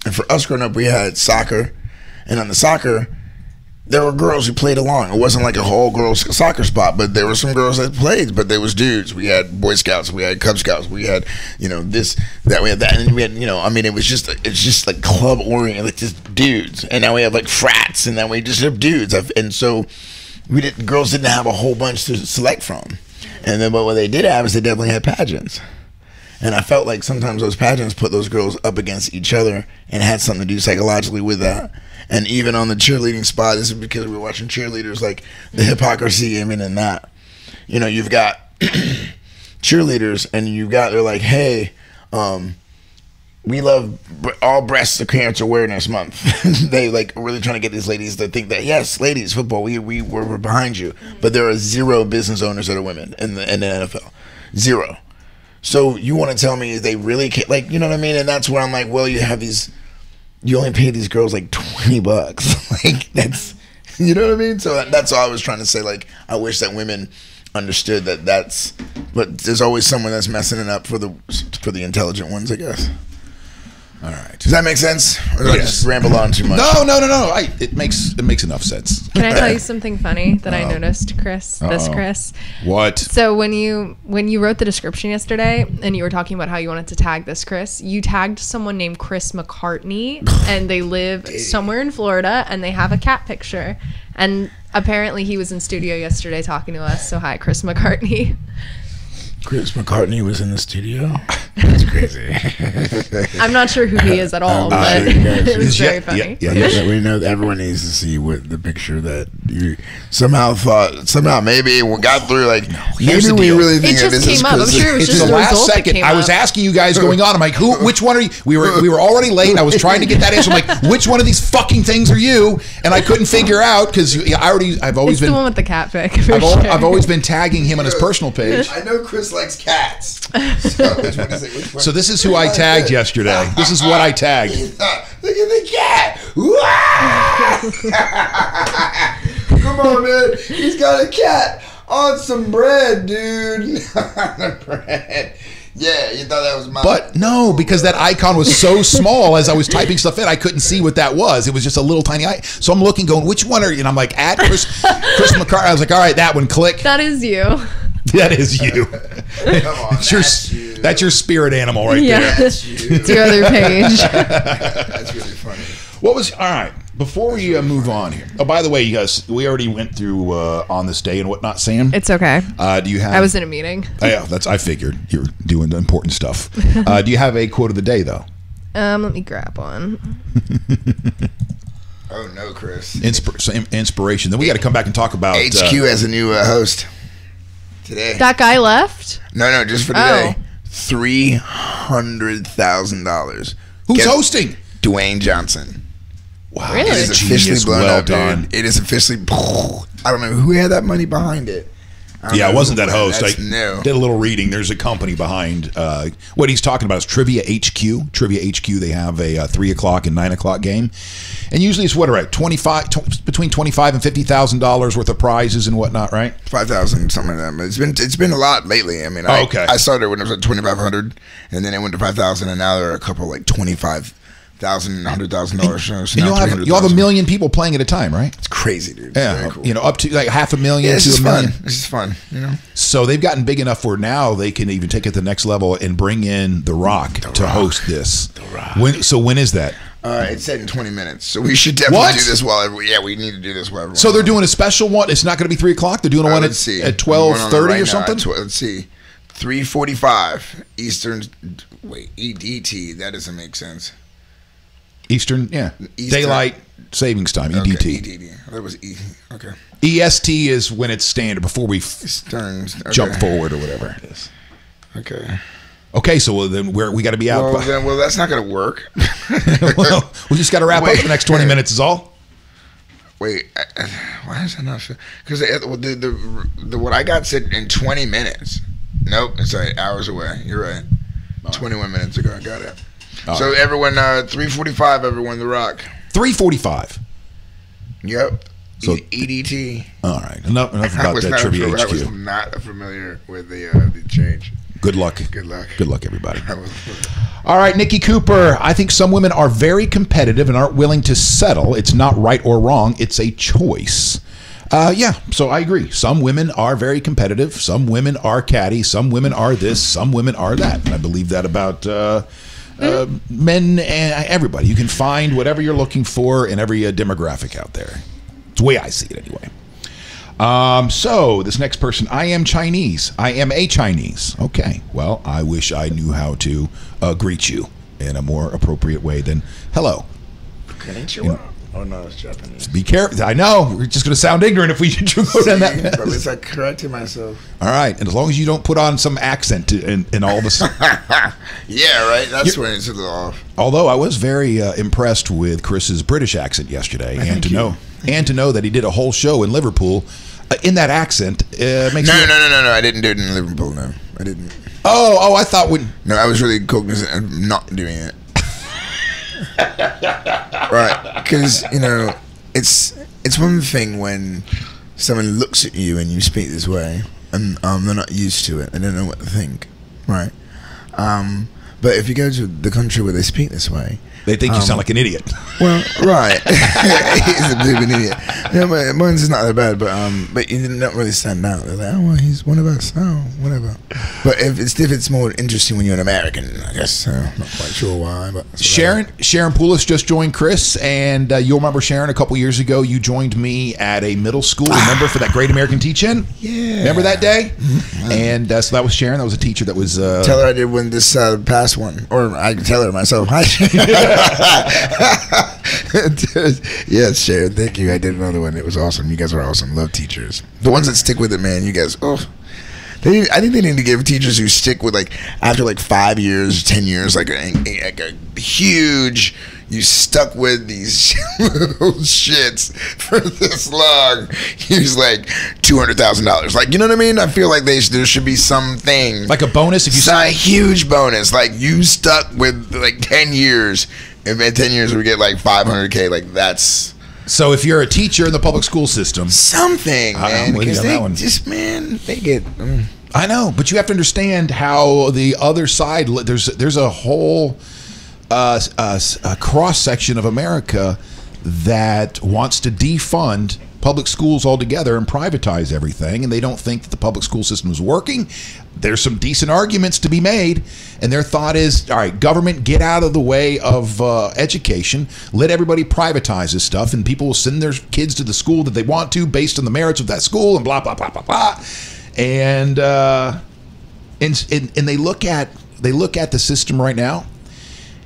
And for us growing up, we had soccer. And on the soccer, there were girls who played along. It wasn't like a whole girls soccer spot, but there were some girls that played, but there was dudes. We had Boy Scouts, we had Cub Scouts, we had, this, that, we had that. And we had, it's just like club oriented, like just dudes. And now we have like frats, and then we just have dudes. And so girls didn't have a whole bunch to select from. And then but what they did have is they definitely had pageants. And I felt like sometimes those pageants put those girls up against each other and had something to do psychologically with that. And even on the cheerleading spot, this is because we were watching cheerleaders, like the hypocrisy even in that. You've got cheerleaders and they're like, hey, we love all breast cancer awareness month. They like really trying to get these ladies to think that yes, ladies, football, we're behind you. But there are 0 business owners that are women in the NFL, 0. So you want to tell me they really can't, like, you know what I mean? And that's where I'm like, well, you only pay these girls like $20, like that's, you know what I mean? So that's all I was trying to say. Like, I wish that women understood that but there's always someone that's messing it up for the intelligent ones, I guess. All right. Does that make sense? Or did I just ramble on too much? No. It makes enough sense. Can I tell you something funny that I noticed, Chris? Chris. What? So when you wrote the description yesterday and you were talking about how you wanted to tag this Chris, you tagged someone named Chris McCartney, and they live somewhere in Florida, and they have a cat picture. And apparently he was in studio yesterday talking to us. So hi, Chris McCartney. Chris McCartney was in the studio? That's crazy. I'm not sure who he is at all, but it was very funny. Yeah. We know everyone needs to see what the picture that you somehow maybe we got through. Like, maybe we really think it just came up. I'm sure it was just the last second. I was asking you guys going on. I'm like, which one are you? We were already late. I was trying to get that answer. I'm like, which one of these fucking things are you? And I couldn't figure out because I've always been the one with the cat pic. I've always been tagging him on his personal page. I know Chris likes cats. So this is who I tagged yesterday. This is what I tagged. Look at the cat. Come on, man. He's got a cat on some bread, dude. Bread. Yeah, you thought that was mine. But no, because that icon was so small as I was typing stuff in, I couldn't see what that was. It was just a little tiny icon. So I'm looking, going, which one are you? And I'm like, at Chris McCartney. I was like, all right, that one, click. That is you. That is you. Come on, that's your spirit animal right there. That's you. It's your other page. That's really funny. All right, before we move on here. Oh, by the way, you guys, we already went through on this day and whatnot, Sam. It's okay. Do you have? I was in a meeting. Yeah, I figured you were doing the important stuff. Do you have a quote of the day though? Let me grab one. Oh no, Chris. Inspiration. Then we got to come back and talk about HQ as a new host today. That guy left? No, just for today. $300,000. Who's hosting? Dwayne Johnson. Wow, really? It is officially blown up, done. dude. It is officially. I don't know who had that money behind it. Yeah, it wasn't that host. I no. did a little reading. There's a company behind what he's talking about is Trivia HQ. Trivia HQ, they have a 3 o'clock and 9 o'clock game. And usually it's what, right? Between $25,000 and $50,000 worth of prizes and whatnot, right? 5,000, something like that. But it's been a lot lately. I mean, okay. I started when it was at 2,500, and then it went to 5,000, and now there are a couple like $25,000, $100,000 shows. And you'll have a million people playing at a time, right? It's crazy, dude. Yeah, very cool. You know, up to like 500,000 Yeah, to $1 million. This is fun. You know. So they've gotten big enough where now they can even take it to the next level and bring in The Rock to host this. The Rock. When is that? It's set in 20 minutes, so we should definitely do this we need to do this while everyone. So they're doing a special one. It's not going to be 3 o'clock. They're doing one at 12:30 or something. Let's see, 3:45 Eastern. Wait, EDT. That doesn't make sense. Eastern. Daylight Savings Time. Okay, EDT. EDT. That was E. Okay. EST is when it's standard before we jump forward or whatever it is. Okay. Okay, so then we got to be out. Well, that's not going to work. Well, we just got to wrap up the next 20 minutes is all. Wait, why is that not? Because the what I got said in 20 minutes. Nope, it's like hours away. You're right. 21 minutes ago, I got it. So everyone, 3:45. Everyone, The Rock. 3:45. Yep. So EDT. All right. Enough about that Trivia HQ. I was not familiar with the change. Good luck. Good luck. Good luck, everybody. All right, Nikki Cooper. I think some women are very competitive and aren't willing to settle. It's not right or wrong. It's a choice. Yeah, so I agree. Some women are very competitive. Some women are catty. Some women are this. Some women are that. And I believe that about men and everybody. You can find whatever you're looking for in every demographic out there. It's the way I see it anyway. So this next person, I am Chinese. I am a Chinese. Okay. Well, I wish I knew how to greet you in a more appropriate way than hello. Oh no, it's Japanese. Be careful. I know we're just going to sound ignorant if we go down that path. At least I corrected myself. All right, and as long as you don't put on some accent in all this. Yeah, right. That's when it's a little off. Although I was very impressed with Chris's British accent yesterday, and to know that he did a whole show in Liverpool in that accent makes no. I didn't do it in Liverpool. No, I didn't. Oh, I thought when. No, I was really cognizant of not doing it. Right, because it's one thing when someone looks at you and you speak this way, and they're not used to it. They don't know what to think, right? But if you go to the country where they speak this way, they think you sound like an idiot. Well, right, he's a bit of an idiot. Yeah, but mine's not that bad. But you don't really stand out. They're like, oh, well, he's one of us. Oh, whatever. But if it's more interesting when you're an American, I guess. Not quite sure why. But Sharon Poulos just joined Chris, and you'll remember Sharon a couple years ago. You joined me at a middle school. Remember for that Great American Teach-In? Yeah. Remember that day? Mm-hmm. And so that was Sharon. That was a teacher that was. Tell her I did win this past one, or I can tell her myself. Hi. Yes, Sharon, thank you. I did another one. It was awesome. You guys are awesome. Love teachers. The ones that stick with it, man. You guys, I think they need to give teachers who stick with, like, after like 5 years, 10 years, like a huge, you stuck with these little shits for this long. Here's like $200,000. Like, you know what I mean? I feel like there should be something like a bonus. If you a huge bonus, like you stuck with like 10 years. If in 10 years we get like $500K, like that's. So if you're a teacher in the public school system, something, man, because they get. I know, but you have to understand how the other side. There's a whole a cross section of America that wants to defund public schools altogether and privatize everything, and they don't think that the public school system is working. There's some decent arguments to be made, and their thought is, all right, government, get out of the way of education, let everybody privatize this stuff, and people will send their kids to the school that they want to based on the merits of that school, and blah blah blah blah blah. And they look at the system right now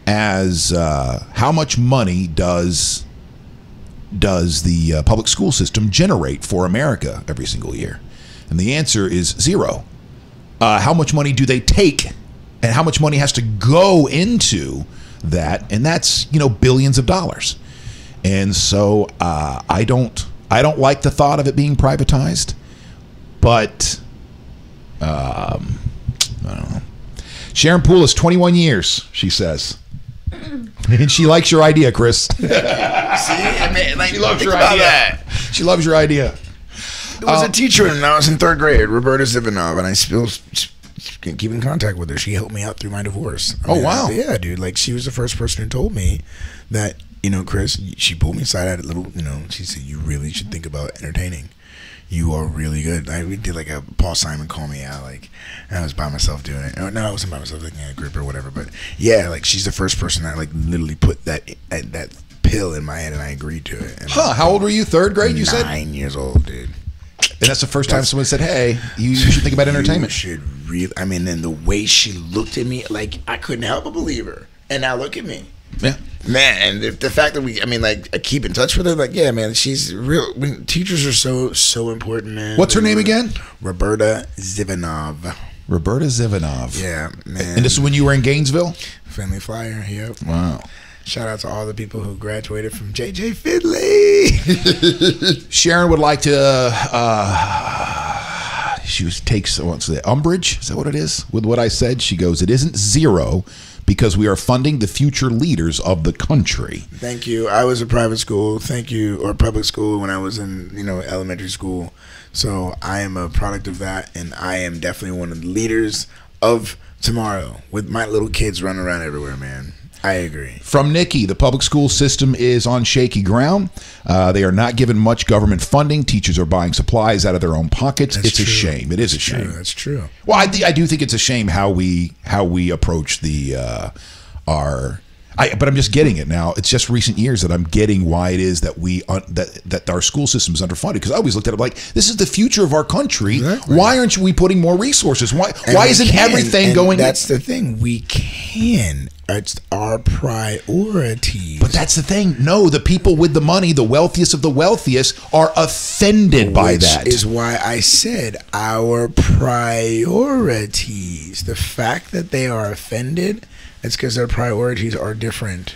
as how much money does the public school system generate for America every single year? And the answer is zero. How much money do they take, and how much money has to go into that? And that's billions of dollars. And so I don't like the thought of it being privatized, but I don't know. Sharon Poulos, 21 years, she says. And she likes your idea, Chris. See, I mean, like, she loves your idea. She loves your idea. There was a teacher when I was in 3rd grade, Roberta Zivanov, and I still keep in contact with her. She helped me out through my divorce. Wow. Yeah, dude. Like, she was the first person who told me that, Chris, she pulled me aside at a little, she said, you really should think about entertaining. You are really good. We did like a Paul Simon Call Me Out, like, and I was by myself doing it. No, I wasn't by myself, like in a group or whatever. But yeah, like, she's the first person that like literally put that pill in my head, and I agreed to it. And how old were you? 3rd grade? You said 9 years old, dude. And that's the first time someone said, "Hey, you should think about entertainment." Should really. I mean, and the way she looked at me, like, I couldn't help but believe her. And now look at me. Yeah, man, and the fact that I keep in touch with her, like, yeah, man, she's real. Teachers are so important, man. What's her name again? Roberta Zivanov. Roberta Zivanov. Yeah, man. And this is when you were in Gainesville? Friendly Flyer. Yep. Wow. Shout out to all the people who graduated from JJ Fidley. Sharon would like to. She takes the umbrage. Is that what it is with what I said? She goes, "It isn't zero, because we are funding the future leaders of the country." Thank you. I was a private school. Thank you. Or public school when I was in, elementary school. So I am a product of that, and I am definitely one of the leaders of tomorrow with my little kids running around everywhere, man. I agree. From Nikki, the public school system is on shaky ground. They are not given much government funding. Teachers are buying supplies out of their own pockets. It's a shame. It is a shame. That's true. Well, I do think it's a shame how we approach the but I'm just getting it now. It's just recent years that I'm getting why it is that that our school system is underfunded. Because I always looked at it like, this is the future of our country. Exactly. Why aren't we putting more resources? Why isn't everything going? That's the thing. We can. It's our priorities. But that's the thing. No, the people with the money, the wealthiest of the wealthiest, are offended by that. Which is why I said our priorities. The fact that they are offended, it's because their priorities are different.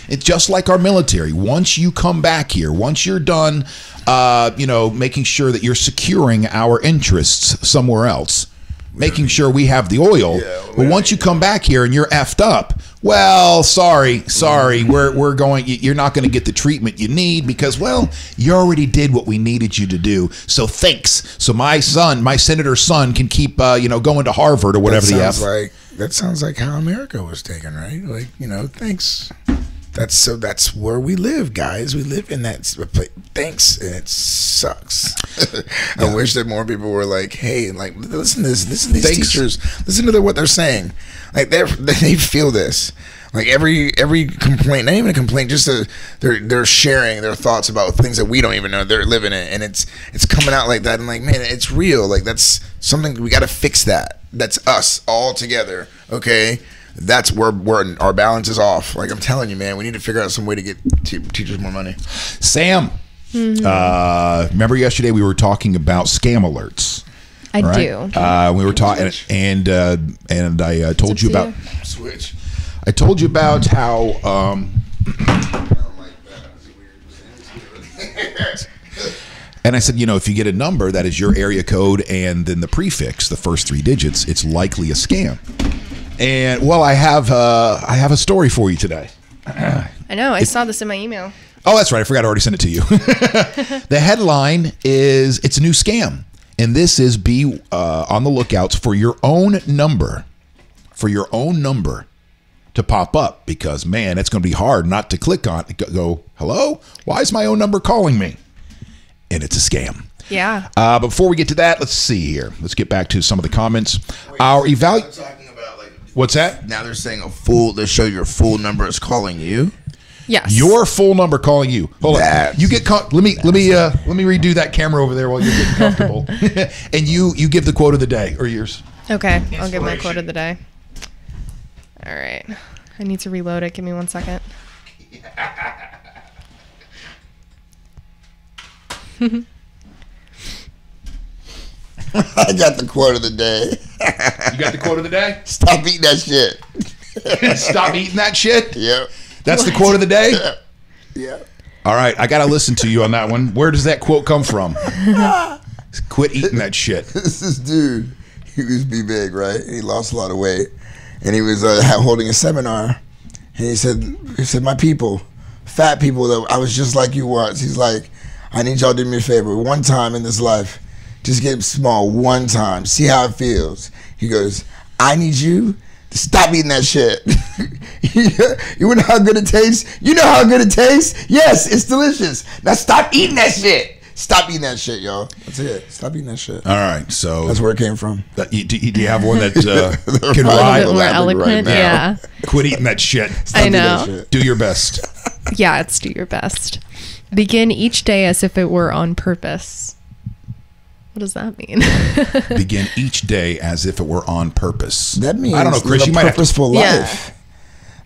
It's just like our military. Once you come back here, once you're done, making sure that you're securing our interests somewhere else, making sure we have the oil. But once you come back here and you're effed up, well, sorry, we're going. You're not going to get the treatment you need because, well, you already did what we needed you to do. So thanks. So my senator's son, can keep going to Harvard or whatever the F. That sounds like how America was taken, right? Like, thanks. That's where we live, guys. We live in that place. Thanks, and it sucks. I wish that more people were like, "Hey, like, listen to this. Listen to these teachers. Listen to what they're saying. Like, they feel this. Like every complaint, not even a complaint, just they're sharing their thoughts about things that we don't even know they're living in, and it's coming out like that. And like, man, it's real. Like that's something we got to fix. That's us all together. Okay." That's where our balance is off. Like I'm telling you, man, we need to figure out some way to get teachers more money. Sam, remember yesterday we were talking about scam alerts. I do. We were talking, and I told you about Switch. I told you about how. And I said, if you get a number that is your area code and then the prefix, the first 3 digits, it's likely a scam. And well, I have a story for you today. I know. I saw this in my email. Oh, that's right. I forgot I already sent it to you. The headline is, it's a new scam. And this is be on the lookouts for your own number. For your own number to pop up. Because, man, it's going to be hard not to click on it. Go, hello? Why is my own number calling me? And it's a scam. Yeah. But before we get to that, let's see here. Let's get back to some of the comments. What's that? Now they're saying they show your full number is calling you. Yes. Your full number calling you. Hold on. You get let me redo that camera over there while you're getting comfortable. And you give the quote of the day or yours. Okay, I'll give my quote of the day. All right. I need to reload it. Give me 1 second. I got the quote of the day. You got the quote of the day? Stop eating that shit. Stop eating that shit? Yep. That's the quote of the day? Yeah. All right, I got to listen to you on that one. Where does that quote come from? Quit eating that shit. This dude, he was be big, right? He lost a lot of weight. And he was holding a seminar. And he said, my people, fat people, that I was just like you once. He's like, I need y'all to do me a favor. One time in this life, just get small one time. See how it feels. He goes, I need you to stop eating that shit. You know how good it tastes? You know how good it tastes? Yes, it's delicious. Now stop eating that shit. Stop eating that shit, y'all. That's it. Stop eating that shit. All right, so that's where it came from. Do you have one that can ride? A little bit more eloquent, right yeah. Quit eating that shit. I know. Do your best. Yeah, it's do your best. Begin each day as if it were on purpose. What does that mean? Begin each day as if it were on purpose. That means I don't know, Chris. You might have purposeful life. Yeah.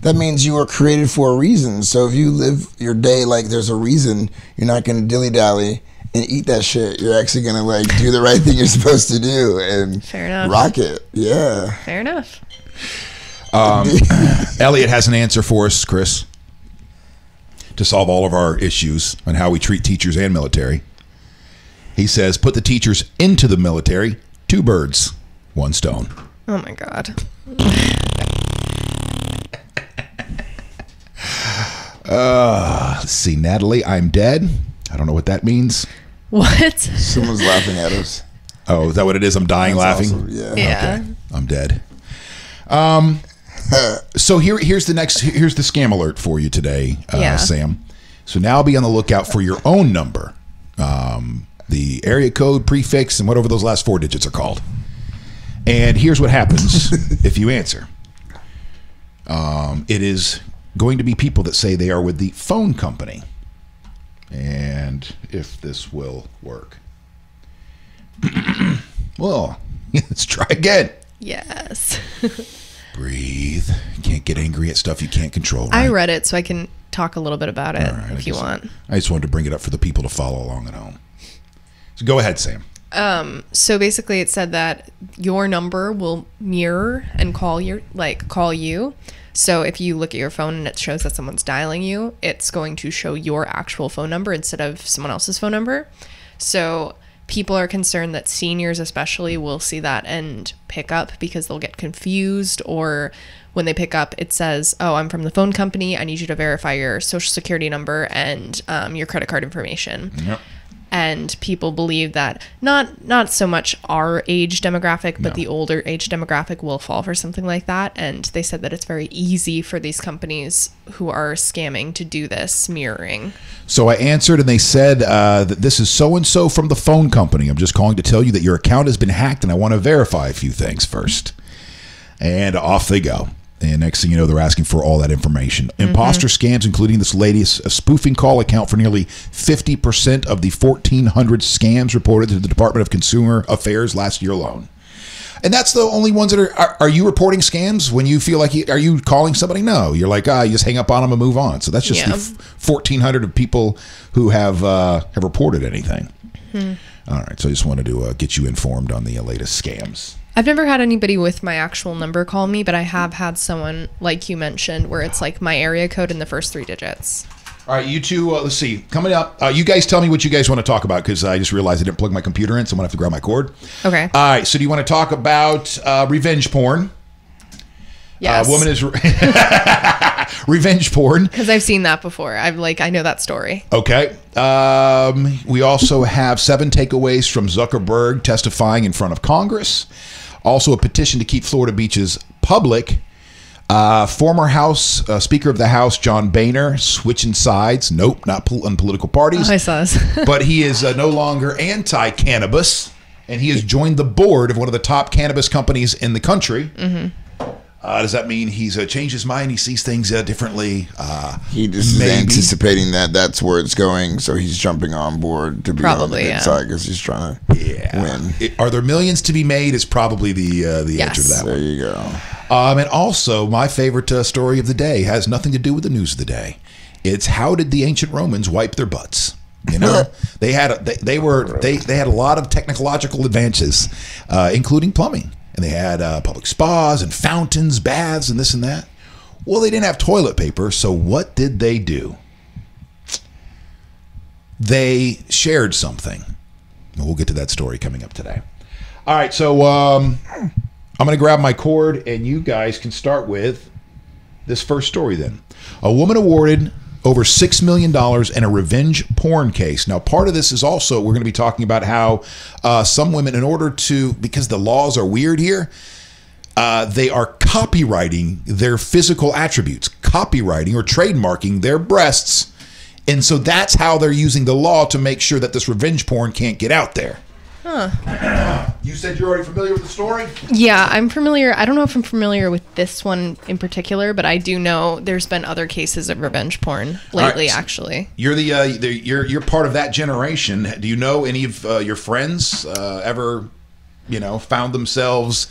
That means you were created for a reason. So if you live your day like there's a reason, you're not going to dilly dally and eat that shit. You're actually going to like do the right thing you're supposed to do and fair enough. Rock it. Yeah. Fair enough. Elliot has an answer for us, Chris, to solve all of our issues on how we treat teachers and military. He says, put the teachers into the military, 2 birds, 1 stone. Oh, my God. Let's see, Natalie, I'm dead. I don't know what that means. What? Someone's laughing at us. Oh, is that what it is? I'm dying laughing? Awesome. Yeah. Yeah. Okay. I'm dead. So here's the scam alert for you today, Sam. So now be on the lookout for your own number. The area code, prefix, and whatever those last 4 digits are called. And here's what happens if you answer. It is going to be people that say they are with the phone company. And if this will work. Well, let's try again. Yes. Breathe breathe. You can't get angry at stuff you can't control. Right? I read it, so I can talk a little bit about it if you want. I just wanted to bring it up for the people to follow along at home. So go ahead, Sam. So basically it said that your number will mirror and call you. So if you look at your phone and it shows that someone's dialing you, it's going to show your actual phone number instead of someone else's phone number. So people are concerned that seniors especially will see that and pick up because they'll get confused, or when they pick up, it says, oh, I'm from the phone company. I need you to verify your social security number and your credit card information. Yep. And people believe that not so much our age demographic, but the older age demographic will fall for something like that. And they said that it's very easy for these companies who are scamming to do this mirroring. So I answered and they said that this is so-and-so from the phone company. I'm just calling to tell you that your account has been hacked and I want to verify a few things first. And off they go. And next thing you know, they're asking for all that information. Imposter scams, including this latest spoofing call, account for nearly 50% of the 1,400 scams reported to the Department of Consumer Affairs last year alone. And that's the only ones that are you reporting scams when you feel like are you calling somebody? No, you're like, you just hang up on them and move on. So that's just the 1,400 of people who have reported anything. All right, so I just wanted to get you informed on the latest scams. I've never had anybody with my actual number call me, but I have had someone, like you mentioned, where it's like my area code in the first 3 digits. All right, you two, let's see. Coming up, you guys tell me what you guys want to talk about, because I just realized I didn't plug my computer in, so I'm going to have to grab my cord. Okay. All right, so do you want to talk about revenge porn? Yes. Woman is revenge porn. Because I've seen that before. I know that story. Okay. We also have 7 takeaways from Zuckerberg testifying in front of Congress. Also a petition to keep Florida beaches public. Former House Speaker of the House, John Boehner, switching sides. Nope, not on political parties. Oh, I saw this. But he is no longer anti-cannabis, and he has joined the board of one of the top cannabis companies in the country. Does that mean he's changed his mind? He sees things differently? He just is anticipating that that's where it's going, so he's jumping on board to be on the good side because he's trying to win. Are there millions to be made is probably the answer to that one. There you go. And also, my favorite story of the day has nothing to do with the news of the day. It's how did the ancient Romans wipe their butts? You know, they had a lot of technological advances, including plumbing. And they had public spas and fountains, baths, and this and that. Well, they didn't have toilet paper, so what did they do? They shared something. And we'll get to that story coming up today. All right, so I'm going to grab my cord, and you guys can start with this first story then. A woman awarded over $6 million in a revenge porn case. Now, part of this is also, we're going to be talking about how some women, in order to, because the laws are weird here, they are copywriting their physical attributes, copywriting or trademarking their breasts. And so that's how they're using the law to make sure that this revenge porn can't get out there. You said you're already familiar with the story? Yeah, I'm familiar. I don't know if I'm familiar with this one in particular, but I do know there's been other cases of revenge porn lately, actually. You're you're part of that generation. Do you know any of your friends ever, found themselves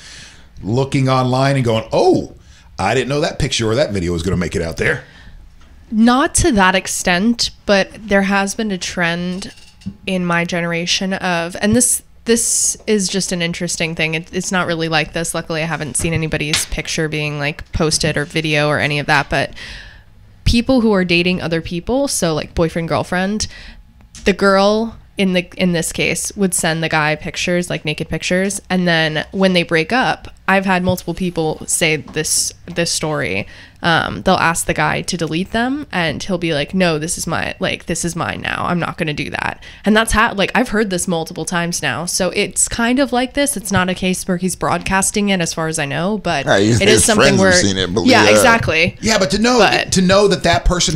looking online and going, "Oh, I didn't know that picture or that video was going to make it out there"? Not to that extent, but there has been a trend in my generation of, and this is just an interesting thing. It's not really like this. Luckily, I haven't seen anybody's picture being like posted or video or any of that, but people who are dating other people, so like boyfriend, girlfriend, the girl in this case would send the guy pictures, like naked pictures, and then when they break up, I've had multiple people say this story. They'll ask the guy to delete them, and he'll be like, "No, this is mine now. I'm not going to do that." And that's how, I've heard this multiple times now. So it's kind of like this. It's not a case where he's broadcasting it, as far as I know, but it is something where, exactly. Yeah, but to know that person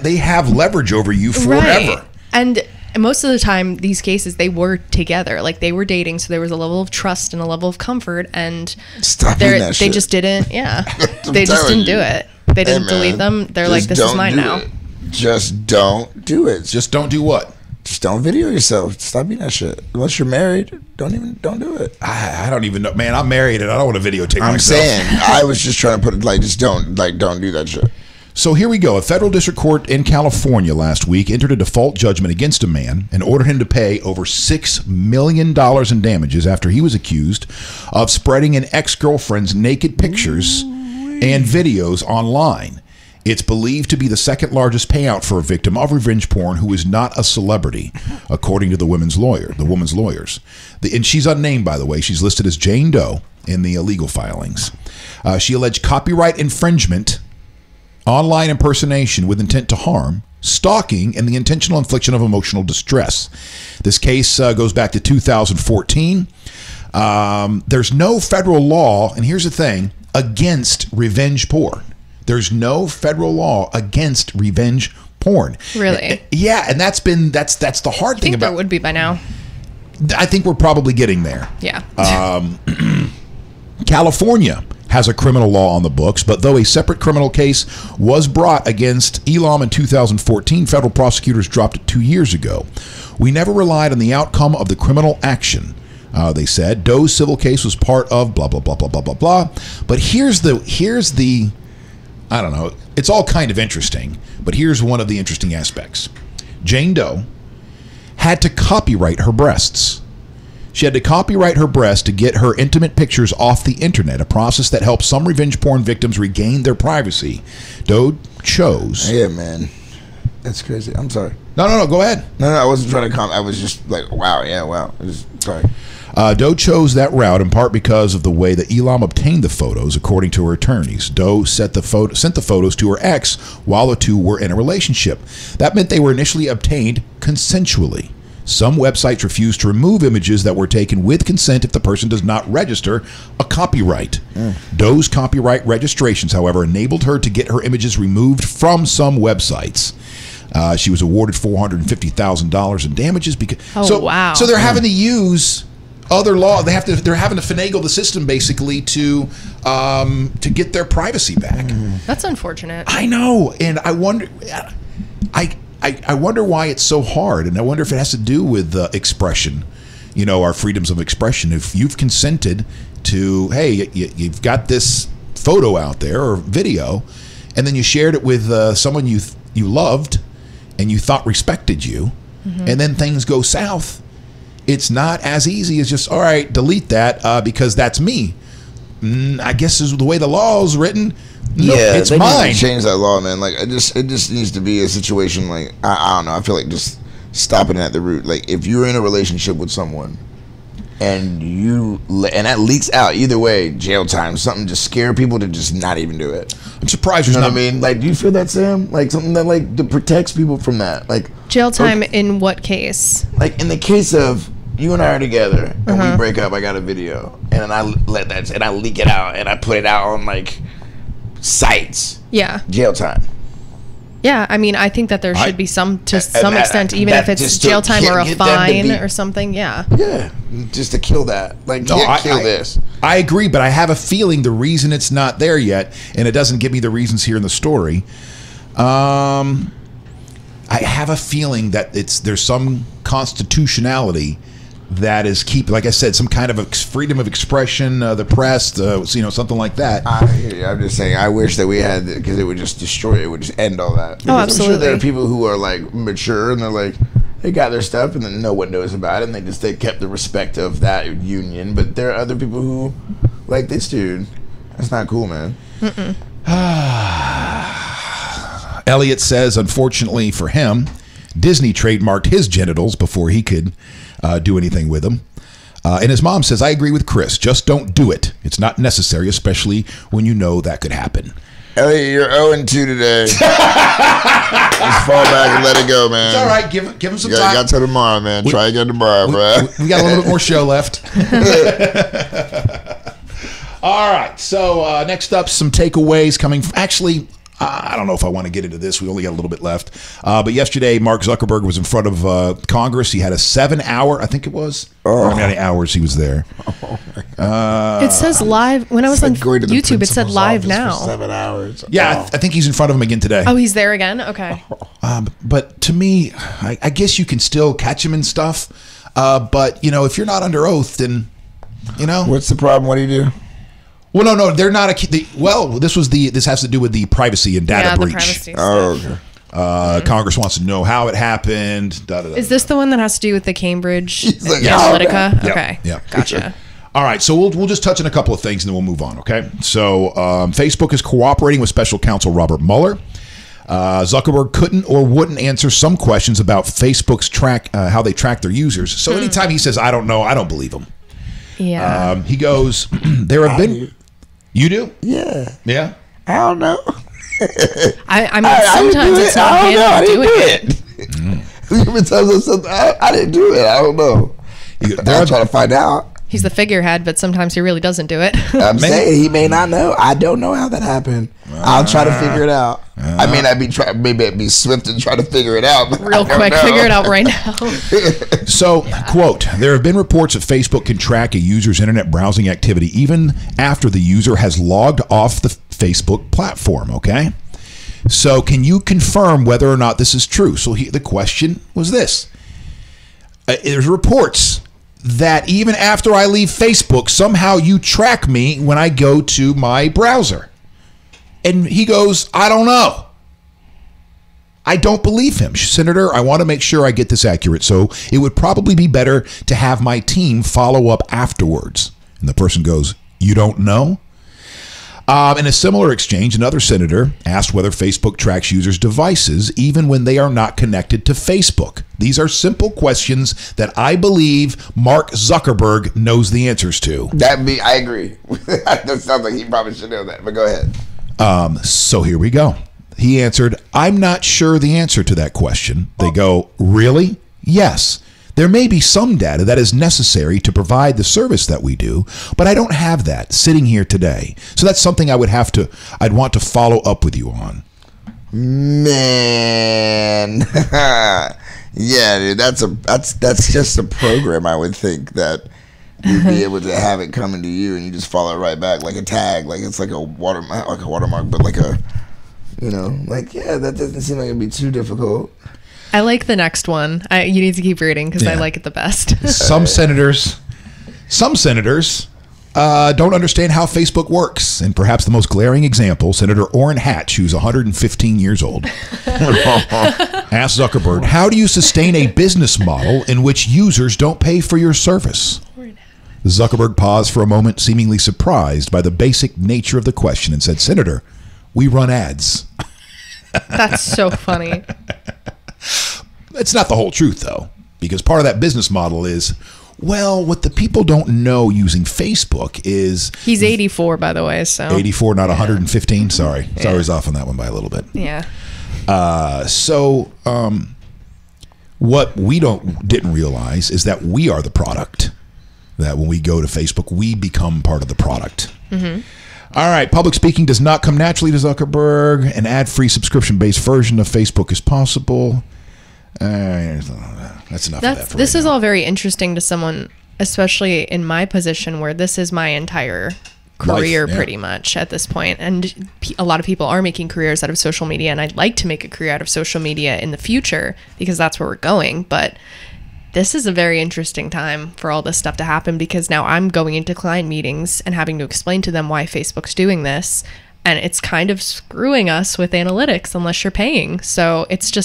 they have leverage over you forever, right. And most of the time, these cases, they were together. Like, they were dating, so there was a level of trust and a level of comfort, and they just didn't, they just didn't do it. They didn't delete them. They're like, this is mine now. Just don't do it. Just don't do what? Just don't video yourself. Stop being that shit. Unless you're married, don't do it. I don't even know, man. I'm married and I don't want to videotape myself. I'm saying, I was just trying to put it like, just don't do that shit. So here we go. A federal district court in California last week entered a default judgment against a man and ordered him to pay over $6 million in damages after he was accused of spreading an ex-girlfriend's naked pictures and videos online. It's believed to be the second largest payout for a victim of revenge porn who is not a celebrity, according to the woman's lawyers. And she's unnamed, by the way. She's listed as Jane Doe in the legal filings. She alleged copyright infringement, online impersonation with intent to harm, stalking, and the intentional infliction of emotional distress. This case goes back to 2014. There's no federal law, and here's the thing, against revenge porn. There's no federal law against revenge porn. Really? Yeah, and that's the hard thing about it. There would be by now. I think we're probably getting there. Yeah. California has a criminal law on the books, but though a separate criminal case was brought against Elam in 2014, federal prosecutors dropped it 2 years ago. We never relied on the outcome of the criminal action. They said Doe's civil case was part of blah blah blah blah blah blah blah. But here's the I don't know. It's all kind of interesting, but here's one of the interesting aspects. Jane Doe had to copyright her breasts. She had to copyright her breasts to get her intimate pictures off the internet, a process that helps some revenge porn victims regain their privacy. Doe chose. Yeah, man. That's crazy. I'm sorry. No, go ahead. No, I wasn't trying to comment. I was just like, wow, yeah, wow. Sorry. Doe chose that route in part because of the way that Elam obtained the photos, according to her attorneys. Doe sent the photos to her ex while the two were in a relationship. That meant they were initially obtained consensually. Some websites refuse to remove images that were taken with consent if the person does not register a copyright. Doe's copyright registrations, however, enabled her to get her images removed from some websites. She was awarded $450,000 in damages because. Wow! So they're having to use other law. They're having to finagle the system basically to get their privacy back. That's unfortunate. I know, and I wonder. I wonder why it's so hard, and I wonder if it has to do with expression, our freedoms of expression. If you've consented to, hey, you've got this photo out there or video, and then you shared it with someone you loved and you thought respected you, and then things go south, it's not as easy as just, all right, delete that because that's me. I guess is the way the law is written. No, yeah, it's they mine. Need to change that law, man. Like, it just needs to be a situation like I don't know. I feel like just stopping at the root. Like, if you're in a relationship with someone and that leaks out, either way, jail time. Something just scare people to just not even do it. I'm surprised you know what I mean. Like, do you feel that, Sam? Like something that protects people from that. Like jail time in what case? Like in the case of you and I are together and we break up. I got a video and I leak it out and I put it out on like sites. Yeah. Jail time. Yeah, I mean, I think that there should be some extent, even if it's jail time or a fine or something. Yeah. Yeah, just to kill that. Like, kill this. I agree, but I have a feeling the reason it's not there yet, and it doesn't give me the reasons here in the story. I have a feeling that there's some constitutionality that is like I said, some kind of freedom of expression, the press, something like that. I'm just saying, I wish that we had, because it would just destroy it, would just end all that. Because absolutely. I'm sure there are people who are like mature and they're like, they got their stuff and then no one knows about it and they kept the respect of that union. But there are other people who, like this dude, that's not cool, man. Elliot says, unfortunately for him, Disney trademarked his genitals before he could do anything with them. And his mom says, I agree with Chris. Just don't do it. It's not necessary, especially when you know that could happen. Elliot, you're 0-2 today. Just fall back and let it go, man. It's all right. Give him some time. Got till tomorrow, man. Try again tomorrow, bro. We got a little bit more show left. All right. So next up, some takeaways coming from... Actually, I don't know if I want to get into this. We only got a little bit left. But yesterday, Mark Zuckerberg was in front of Congress. He had a 7-hour, I think it was. I don't know how many hours he was there. It says live. When I was on YouTube, it said live now. 7 hours. Yeah, I think he's in front of him again today. Oh, he's there again? Okay. But to me, I guess you can still catch him and stuff. But, you know, if you're not under oath, then, you know. What's the problem? What do you do? Well, no, they're not this has to do with the privacy and data breach. Privacy Okay. Congress wants to know how it happened. Is this the one that has to do with the Cambridge like, Analytica? Yep. Okay. Yeah. Gotcha. All right, so we'll just touch on a couple of things and then we'll move on, okay? So Facebook is cooperating with special counsel Robert Mueller. Zuckerberg couldn't or wouldn't answer some questions about Facebook's how they track their users. So anytime he says, I don't know, I don't believe him. Yeah. He goes, there have been... You do? Yeah. Yeah? I don't know. I mean, sometimes it's not him doing it. I didn't do it. I don't know. I'm trying to find out. He's the figurehead, but sometimes he really doesn't do it. I'm saying he may not know. I don't know how that happened. I'll try to figure it out. I may not be maybe I'd be swift and try to figure it out. Real quick, figure it out right now. So, quote, there have been reports that Facebook can track a user's internet browsing activity even after the user has logged off the Facebook platform, okay? So, can you confirm whether or not this is true? So, the question was this. There's reports that even after I leave Facebook, somehow you track me when I go to my browser. And he goes, I don't know. I don't believe him. Senator, I want to make sure I get this accurate, so it would probably be better to have my team follow up afterwards. And the person goes, you don't know? In a similar exchange, another senator asked whether Facebook tracks users' devices even when they are not connected to Facebook. These are simple questions that I believe Mark Zuckerberg knows the answers to. I agree. That sounds like he probably should know that, but go ahead. So here we go. He answered, I'm not sure the answer to that question. They go, really? Yes. There may be some data that is necessary to provide the service that we do, but I don't have that sitting here today. So that's something I'd want to follow up with you on. Man. Yeah, dude, that's just a program, I would think, that you'd be able to have it coming to you and you just follow it right back like a tag, like it's like a watermark, but like a, you know, like, yeah, that doesn't seem like it'd be too difficult. I like the next one. You need to keep reading because I like it the best. Some senators don't understand how Facebook works. And perhaps the most glaring example, Senator Orrin Hatch, who's 115 years old, asked Zuckerberg, how do you sustain a business model in which users don't pay for your service? Zuckerberg paused for a moment, seemingly surprised by the basic nature of the question, and said, Senator, we run ads. That's so funny. It's not the whole truth, though, because part of that business model is, well, what the people don't know using Facebook is... He's 84, by the way, so... 84, not 115? Sorry. Yeah. Sorry, I was off on that one by a little bit. Yeah. What we didn't realize is that we are the product. That when we go to Facebook, we become part of the product. Mm-hmm. All right, public speaking does not come naturally to Zuckerberg. An ad-free subscription-based version of Facebook is possible. That's enough of that for This right is now. all very interesting to someone, especially in my position where this is my entire career pretty much at this point. And a lot of people are making careers out of social media, and I'd like to make a career out of social media in the future because that's where we're going. But this is a very interesting time for all this stuff to happen because now I'm going into client meetings and having to explain to them why Facebook's doing this. And it's kind of screwing us with analytics unless you're paying. So it's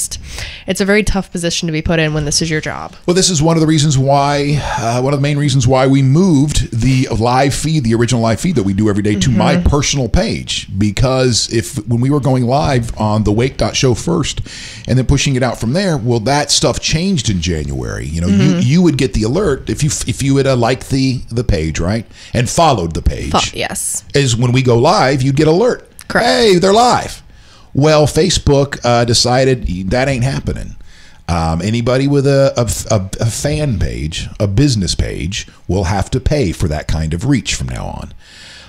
a very tough position to be put in when this is your job. Well, this is one of the reasons why, one of the main reasons why we moved the live feed, the original live feed that we do every day, to my personal page. Because when we were going live on the Wake.Show first and then pushing it out from there, well, that stuff changed in January. You know, you would get the alert if you had liked the page, right? And followed the page. Yes. Is when we go live, you'd get alert. Correct. Hey, they're live. Well, Facebook decided that ain't happening. Anybody with a fan page, a business page, will have to pay for that kind of reach from now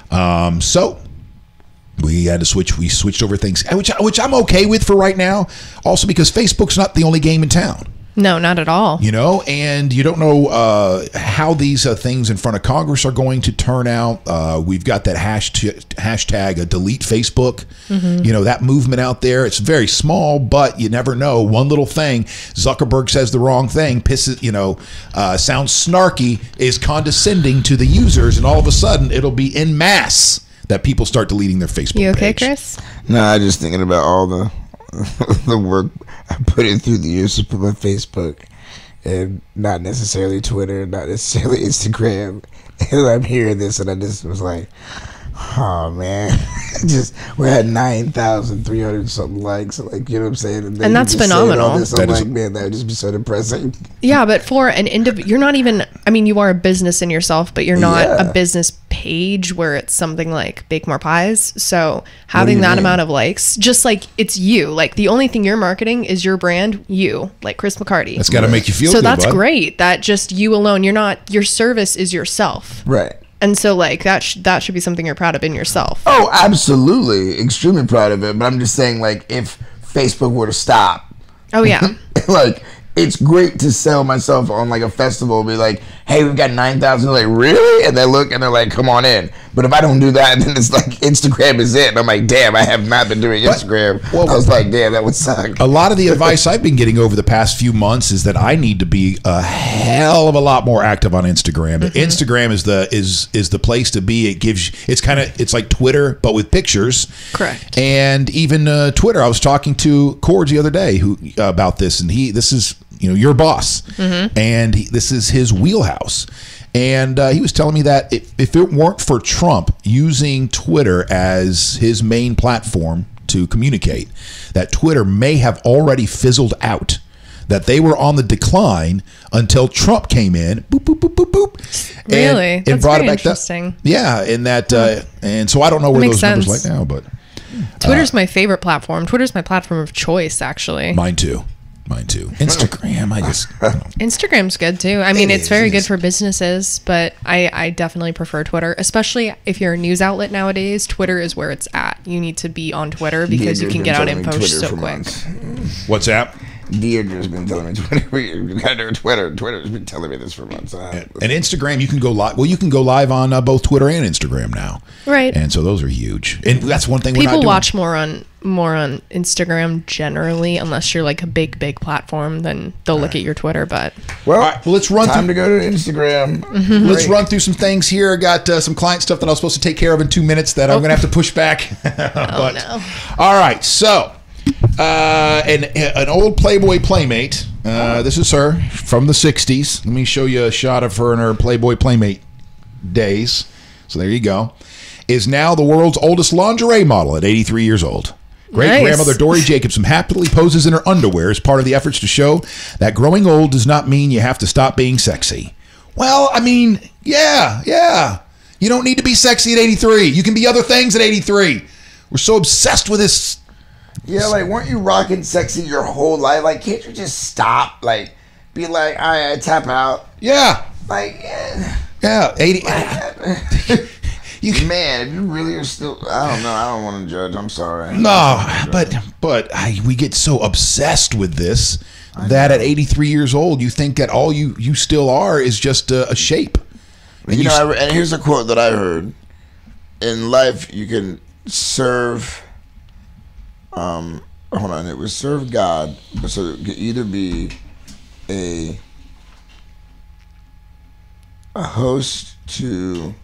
on. So We had to switch. We switched over things, which I'm okay with for right now. Also because Facebook's not the only game in town. No, not at all. You know, and you don't know how these things in front of Congress are going to turn out. We've got that hashtag delete Facebook. You know, that movement out there. It's very small, but you never know. One little thing, Zuckerberg says the wrong thing, pisses, sounds snarky, is condescending to the users, and all of a sudden it'll be en masse that people start deleting their Facebook You okay, page. Chris? No, I'm just thinking about all the the work I put in through the years to put my Facebook, and not necessarily Twitter, not necessarily Instagram. And I'm hearing this, and I just was like, oh man, we had 9,300 something likes, like, you know what I'm saying, and that's phenomenal. I'm like, man, that would just be so depressing. Yeah, but for an you're not even. I mean, you are a business in yourself, but you're not a business page where it's something like Bake More Pies. So having that amount of likes, just like it's you. Like the only thing you're marketing is your brand, you, like Chris McCarty. That's got to make you feel so good, that's bud. great. That just you alone. You're not. Your service is yourself. Right. And so, like, that should be something you're proud of in yourself. Oh, absolutely. Extremely proud of it. But I'm just saying, like, if Facebook were to stop. Oh, yeah. Like, it's great to sell myself on, like, a festival and be like, hey, we've got 9,000. Like, really? And they look and they're like, come on in. But if I don't do that, then it's like Instagram is it. And I'm like, damn, I have not been doing Instagram. Well, I was like, damn, that would suck. A lot of the advice I've been getting over the past few months is that I need to be a hell of a lot more active on Instagram. Instagram is the place to be. It's like Twitter, but with pictures. Correct. And even Twitter. I was talking to Cords the other day about this, and this is your boss, and this is his wheelhouse. And he was telling me that if it weren't for Trump using Twitter as his main platform to communicate, that Twitter may have already fizzled out, that they were on the decline until Trump came in, boop, boop, boop, boop, boop, really? and That's brought very it back interesting. Yeah, and that, and so I don't know where those numbers right now, but Twitter's my favorite platform. Twitter's my platform of choice, actually. Mine too. Instagram, Instagram's good too. I mean, it's very good for businesses, but I definitely prefer Twitter, especially if you're a news outlet nowadays. Twitter is where it's at. You need to be on Twitter because you can get out info so quick. What's that? Deirdre's been telling me Twitter. You gotta do Twitter. Twitter's been telling me this for months. And Instagram, you can go live. Well, you can go live on both Twitter and Instagram now. Right. And so those are huge. And that's one thing people watch more on Instagram generally, unless you're like a big platform, then they'll look at your Twitter. But well, let's run time to go to Instagram. Let's run through some things here. I got some client stuff that I was supposed to take care of in 2 minutes that I'm going to have to push back. No. All right, so an old Playboy Playmate. This is her from the 60s. Let me show you a shot of her in her Playboy Playmate days. So there you go. Is now the world's oldest lingerie model at 83 years old. Great-grandmother Dory Jacobson happily poses in her underwear as part of the efforts to show that growing old does not mean you have to stop being sexy. Well, I mean, yeah. You don't need to be sexy at 83. You can be other things at 83. We're so obsessed with this. Yeah, like, weren't you rocking sexy your whole life? Like, can't you just stop? Like, be like, all right, tap out. Yeah. Like, yeah, 80. Like, man, if you really are still, I don't know. I don't want to judge. I'm sorry. No, but we get so obsessed with this that at 83 years old, you think that all you still are is just a shape. And and here's a quote that I heard: in life, you can serve. Hold on, it was serve God, so it could either be a host to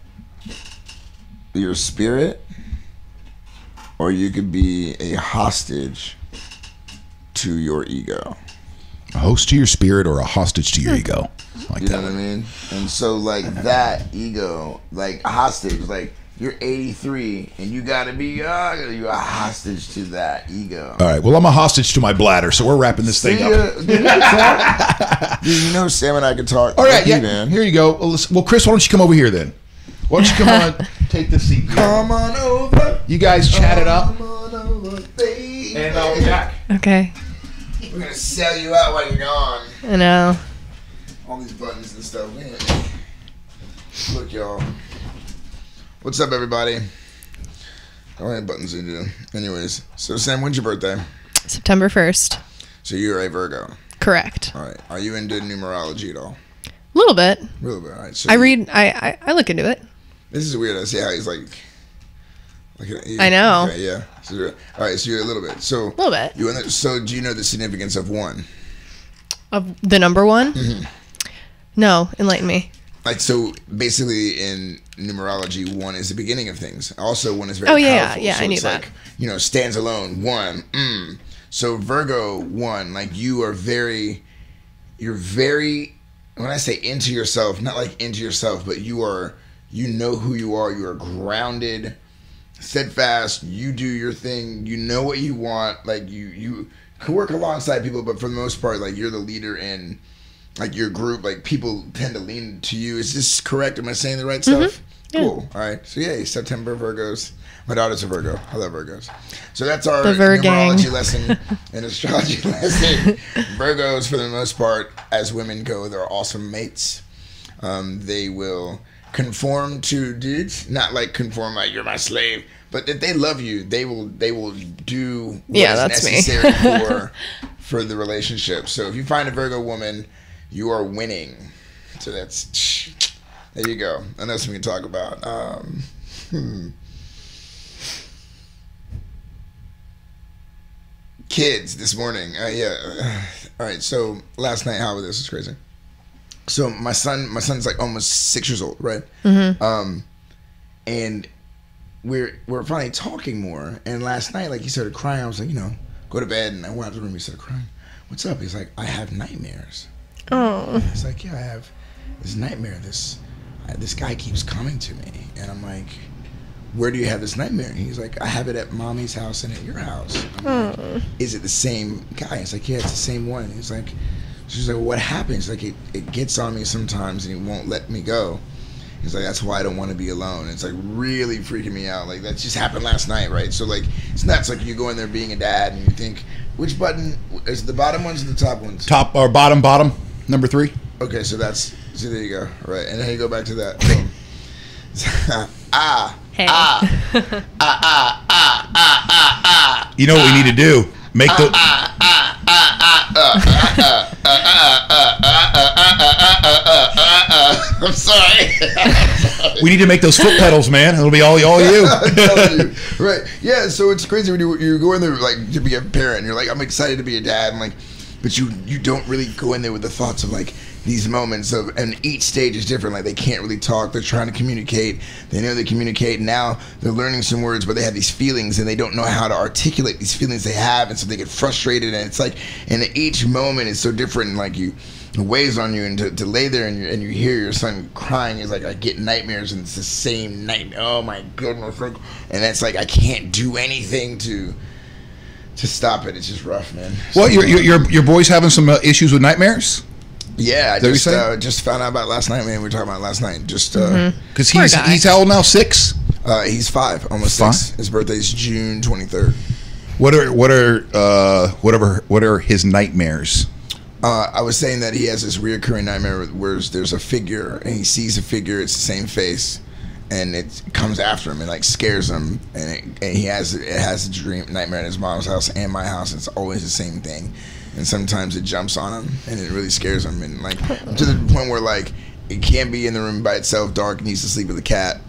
your spirit, or you could be a hostage to your ego. A host to your spirit or a hostage to your ego. Like you know what I mean? And so, like, that ego, like a hostage, like you're 83 and you gotta be you're a hostage to that ego. All right, well, I'm a hostage to my bladder, so we're wrapping this thing up. Dude, you know Sam and I can talk. All right, yeah, man. Here you go. Well, Chris, why don't you come over here then? Why don't you come on, take the seat. Come on over. You guys chat it up. Come on over, baby. And I'll be back. Okay. We're gonna sell you out while you're gone. I know. All these buttons and stuff, man. Look, y'all. What's up, everybody? I have buttons to do. Anyways, so Sam, when's your birthday? September 1st. So you're a Virgo. Correct. All right. Are you into numerology at all? A little bit. A little bit. All right. So I read. I look into it. This is weird. I see how he's like I know. Okay, yeah. So, all right. So you're a little bit. So a little bit. So do you know the significance of 1? Of the number 1? Mm-hmm. No. Enlighten me. Like, so basically in numerology, 1 is the beginning of things. Also, 1 is very powerful. Yeah. So I knew it's that. like, stands alone. 1. So Virgo 1, like you're very, when I say into yourself, not like into yourself, but you know who you are. You are grounded, steadfast. You do your thing. You know what you want. Like you can work alongside people, but for the most part, like you're the leader in like your group. Like people tend to lean to you. Is this correct? Am I saying the right stuff? Yeah. Cool. All right. So yeah, September Virgos. My daughter's a Virgo. I love Virgos. So that's our The numerology lesson and astrology lesson. Virgos, for the most part, as women go, they're awesome mates. They will conform to dudes, not like conform like you're my slave, but if they love you, they will do what is necessary for the relationship. So if you find a Virgo woman, you are winning. So that's there you go. And that's what we can talk about. Kids this morning. Yeah. All right. So last night, how was this? Is crazy. So my son's like almost 6 years old, right? Mm-hmm. And we're finally talking more. And last night, like he started crying. I was like, go to bed. And I went out to the room. He started crying. What's up? He's like, I have nightmares. Oh. He's like, yeah, I have this nightmare. This guy keeps coming to me, and I'm like, where do you have this nightmare? And he's like, I have it at mommy's house and at your house. I'm like, is it the same guy? It's like, yeah, it's the same one. He's like, she's like, well, what happens? Like, it gets on me sometimes and it won't let me go. He's like, that's why I don't want to be alone. It's like really freaking me out. Like that just happened last night, right? So like, it's nuts. Like you go in there being a dad and you think, which button is the bottom ones or the top ones? Top or bottom, number 3. Okay, so there you go. Right, and then you go back to that. Hey. You know what we need to do? Make the I'm sorry. We need to make those foot pedals, man. It'll be all you. I'm telling you. Right. Yeah, so it's crazy when you go in there like to be a parent and you're like, I'm excited to be a dad, and like, but you don't really go in there with the thoughts of like these moments of, and each stage is different. Like they can't really talk. They're trying to communicate. They know they communicate. Now they're learning some words, but they have these feelings and they don't know how to articulate these feelings they have. And so they get frustrated. And it's like, and each moment is so different. And like it weighs on you, and to lay there and you hear your son crying is like, I get nightmares and it's the same night. Oh my goodness. Like, and that's like, I can't do anything to stop it. It's just rough, man. Well, your boy's having some issues with nightmares? Yeah, I just found out about last night, man. We were talking about it last night. Just because he's how old now? 6? He's 5, almost 6. His birthday's June 23rd. What are his nightmares? I was saying that he has this reoccurring nightmare where there's a figure and he sees a figure. It's the same face, and it comes after him and like scares him. And he has a nightmare at his mom's house and my house. And it's always the same thing. And sometimes it jumps on him and it really scares him, and like to the point where like it can't be in the room by itself, dark, needs to sleep with a cat,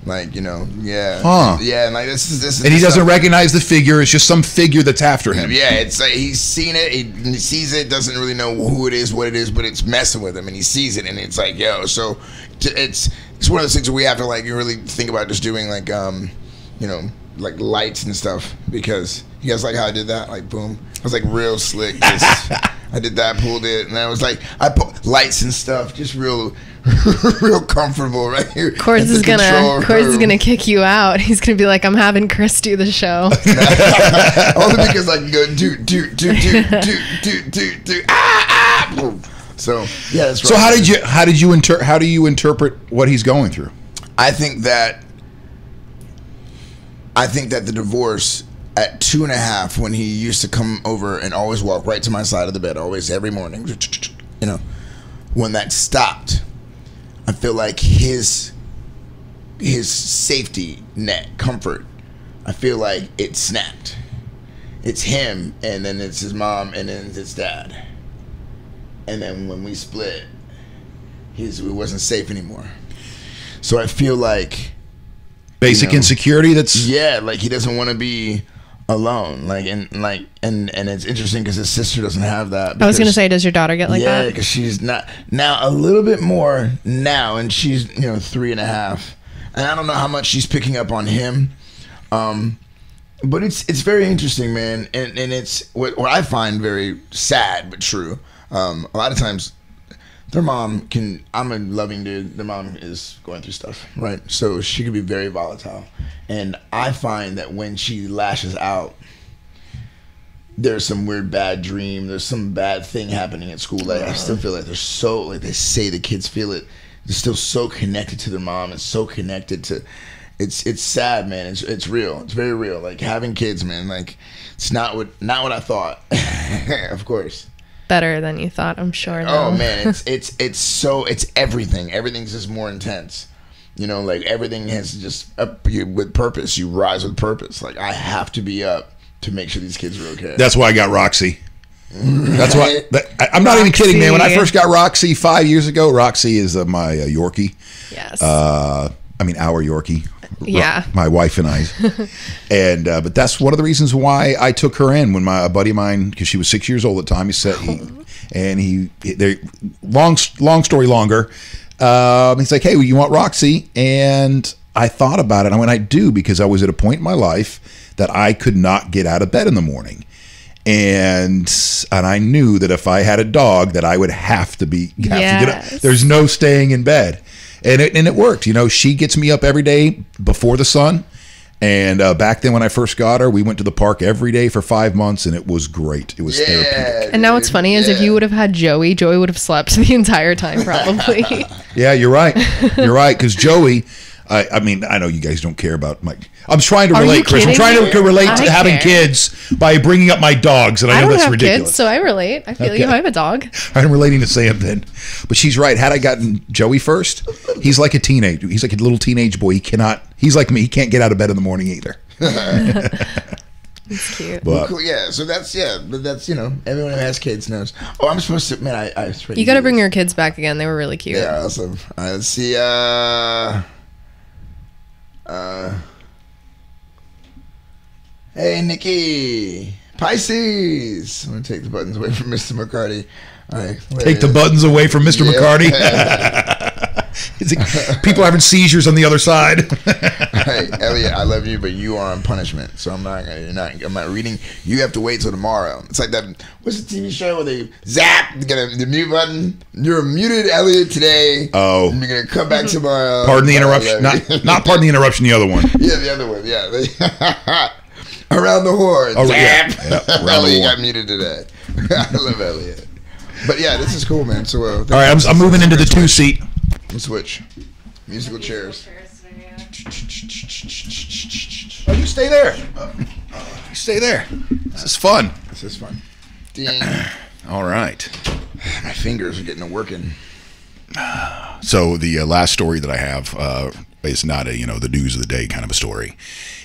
like yeah, and like this is and he doesn't recognize the figure. It's just some figure that's after him. Yeah, it's like he's seen it, he sees it, doesn't really know who it is, what it is, but it's messing with him, and he sees it, and it's like so it's one of those things where we have to like really think about just doing like like lights and stuff, because you guys like how I did that, like boom. I was like real slick. I did that, pulled it, and I was like, I put lights and stuff, just real comfortable right here. Cords is gonna kick you out. He's gonna be like, I'm having Chris do the show. Only because I can go do So yeah, that's right. So how do you interpret what he's going through? I think that the divorce at 2.5, when he used to come over and always walk right to my side of the bed, always every morning, when that stopped, I feel like his safety net, comfort, I feel like it snapped. It's him, and then it's his mom, and then it's his dad. And then when we split, it wasn't safe anymore. So I feel like basic insecurity. That's like he doesn't want to be alone. And it's interesting because his sister doesn't have that. I was gonna say, does your daughter get like that? Yeah, because she's not now, a little bit more now, and she's 3.5, and I don't know how much she's picking up on him. But it's very interesting, man, and it's what I find very sad but true. A lot of times, their mom can. I'm a loving dude. Their mom is going through stuff, right? So she can be very volatile, and I find that when she lashes out, there's some weird bad dream. There's some bad thing happening at school. Like I still feel like they say the kids feel it. They're still so connected to their mom and so connected to. It's sad, man. It's real. It's very real. Like having kids, man. Like it's not what I thought. Of course. Better than you thought, I'm sure. Though. Oh man, it's everything. Everything's just more intense. Like everything has just with purpose. You rise with purpose. Like I have to be up to make sure these kids are okay. That's why I got Roxy. That's why I'm not even kidding, man. When I first got Roxy 5 years ago, Roxy is my Yorkie. Yes. Our Yorkie. Yeah. My wife and I. And but that's one of the reasons why I took her in when a buddy of mine, because she was 6 years old at the time, long story longer. He's like, hey, you want Roxy? And I thought about it. I went, I do, because I was at a point in my life that I could not get out of bed in the morning. And I knew that if I had a dog, that I would have to get up. There's no staying in bed. And it worked. She gets me up every day before the sun. And back then when I first got her, we went to the park every day for 5 months, and it was great. It was therapeutic. And now what's funny is if you would have had Joey would have slept the entire time probably. Yeah, you're right. You're right, because Joey... I know you guys don't care about my... I'm trying to relate, Chris. I'm trying to relate to having kids by bringing up my dogs, and I know that's ridiculous. Kids, so I relate. I feel you. I have a dog. I'm relating to Sam then. But she's right. Had I gotten Joey first, he's like a teenager. He's like a little teenage boy. He's like me. He can't get out of bed in the morning either. It's cute. But, cool, yeah. So that's everyone who has kids knows. Oh, I'm supposed to. Man, I you got to bring your kids back again. They were really cute. Yeah, awesome. All right, let's see. Hey, Nikki. Pisces. I'm going to take the buttons away from Mr. McCarty. All right. Take the buttons away from Mr. McCarty? People having seizures on the other side. Hey, Elliot, I love you, but you are on punishment. So I'm not reading. You have to wait till tomorrow. It's like that. What's the TV show where they zap, get the mute button? You're muted, Elliot, today. Oh. And you're going to come back tomorrow. Pardon the interruption. Not pardon the interruption, the other one. Yeah, the other one. Yeah. Around the horn. Oh, zap. Yeah, Elliot got muted today. I love Elliot. But yeah, this is cool, man. So, all right, I'm moving into the 2-seat. Let's switch. Musical chairs. Oh, you stay there. You stay there. This is fun. Ding. All right. My fingers are getting to working. So the last story that I have is not the news of the day kind of a story.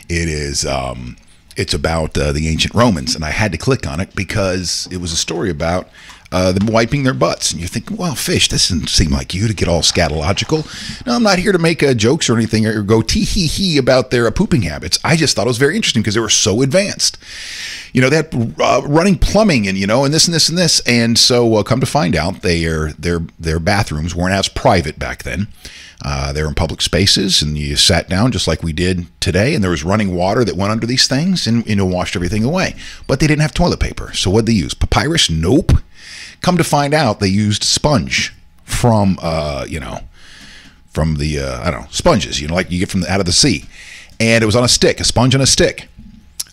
It is. It's about the ancient Romans, and I had to click on it because it was a story about them wiping their butts. And you think, well, Fish, this doesn't seem like you to get all scatological. No, I'm not here to make jokes or anything or go tee-hee-hee about their pooping habits. I just thought it was very interesting because they were so advanced. They had running plumbing and, and this and this and this. And so come to find out, their bathrooms weren't as private back then. They were in public spaces, and you sat down just like we did today, and there was running water that went under these things and washed everything away. But they didn't have toilet paper. So what'd they use? Papyrus? Nope. Come to find out, they used sponge from sponges, like you get out of the sea. And it was on a stick, a sponge on a stick.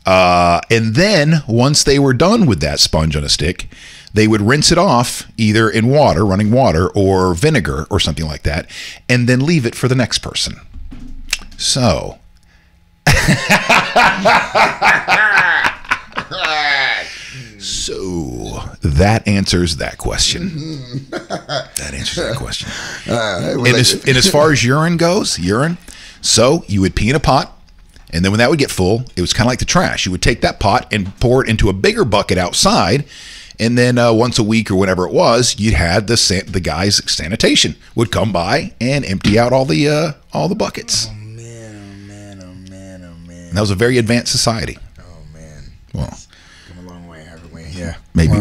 And then once they were done with that sponge on a stick, they would rinse it off either in water, running water, or vinegar or something like that, and then leave it for the next person. So. So that answers that question. And as far as urine goes, so you would pee in a pot, And then when that would get full, it was kind of like the trash. You would take that pot and pour it into a bigger bucket outside. And then once a week or whenever it was, you had the guys sanitation would come by and empty out all the buckets. Oh man! And that was a very advanced society. Oh man! Well, come a long way, haven't we? Yeah, maybe.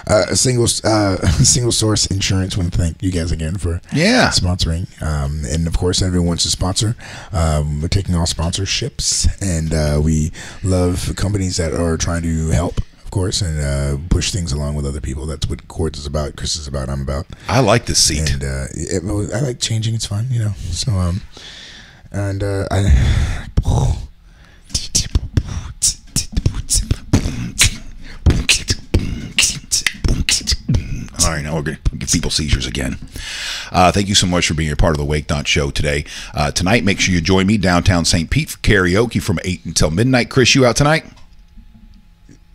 A single source insurance. Want to thank you guys again for sponsoring. And of course, everyone wants to sponsor. We're taking all sponsorships, and we love companies that are trying to help. Of course, and push things along with other people. That's what Quartz is about, Chris is about, I'm about. I like this seat. And I like changing. It's fun, you know. So, and all right, now we're going to give people seizures again. Thank you so much for being a part of the Wake.Show today. Tonight, make sure you join me downtown St. Pete for karaoke from 8 until midnight. Chris, you out tonight?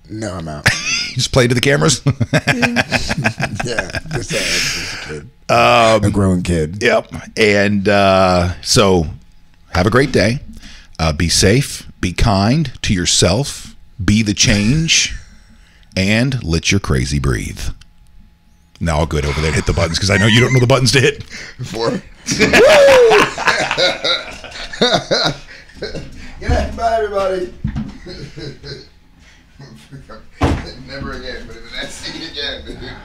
No, I'm out. You just play to the cameras? Yeah, just a kid. A growing kid. Yep. And so have a great day. Be safe. Be kind to yourself. Be the change. And let your crazy breathe. Now I'll go over there and hit the buttons because I know you don't know the buttons to hit. 4. Yeah, bye, everybody. Never again, but in the next scene again.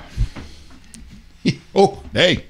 Oh, hey.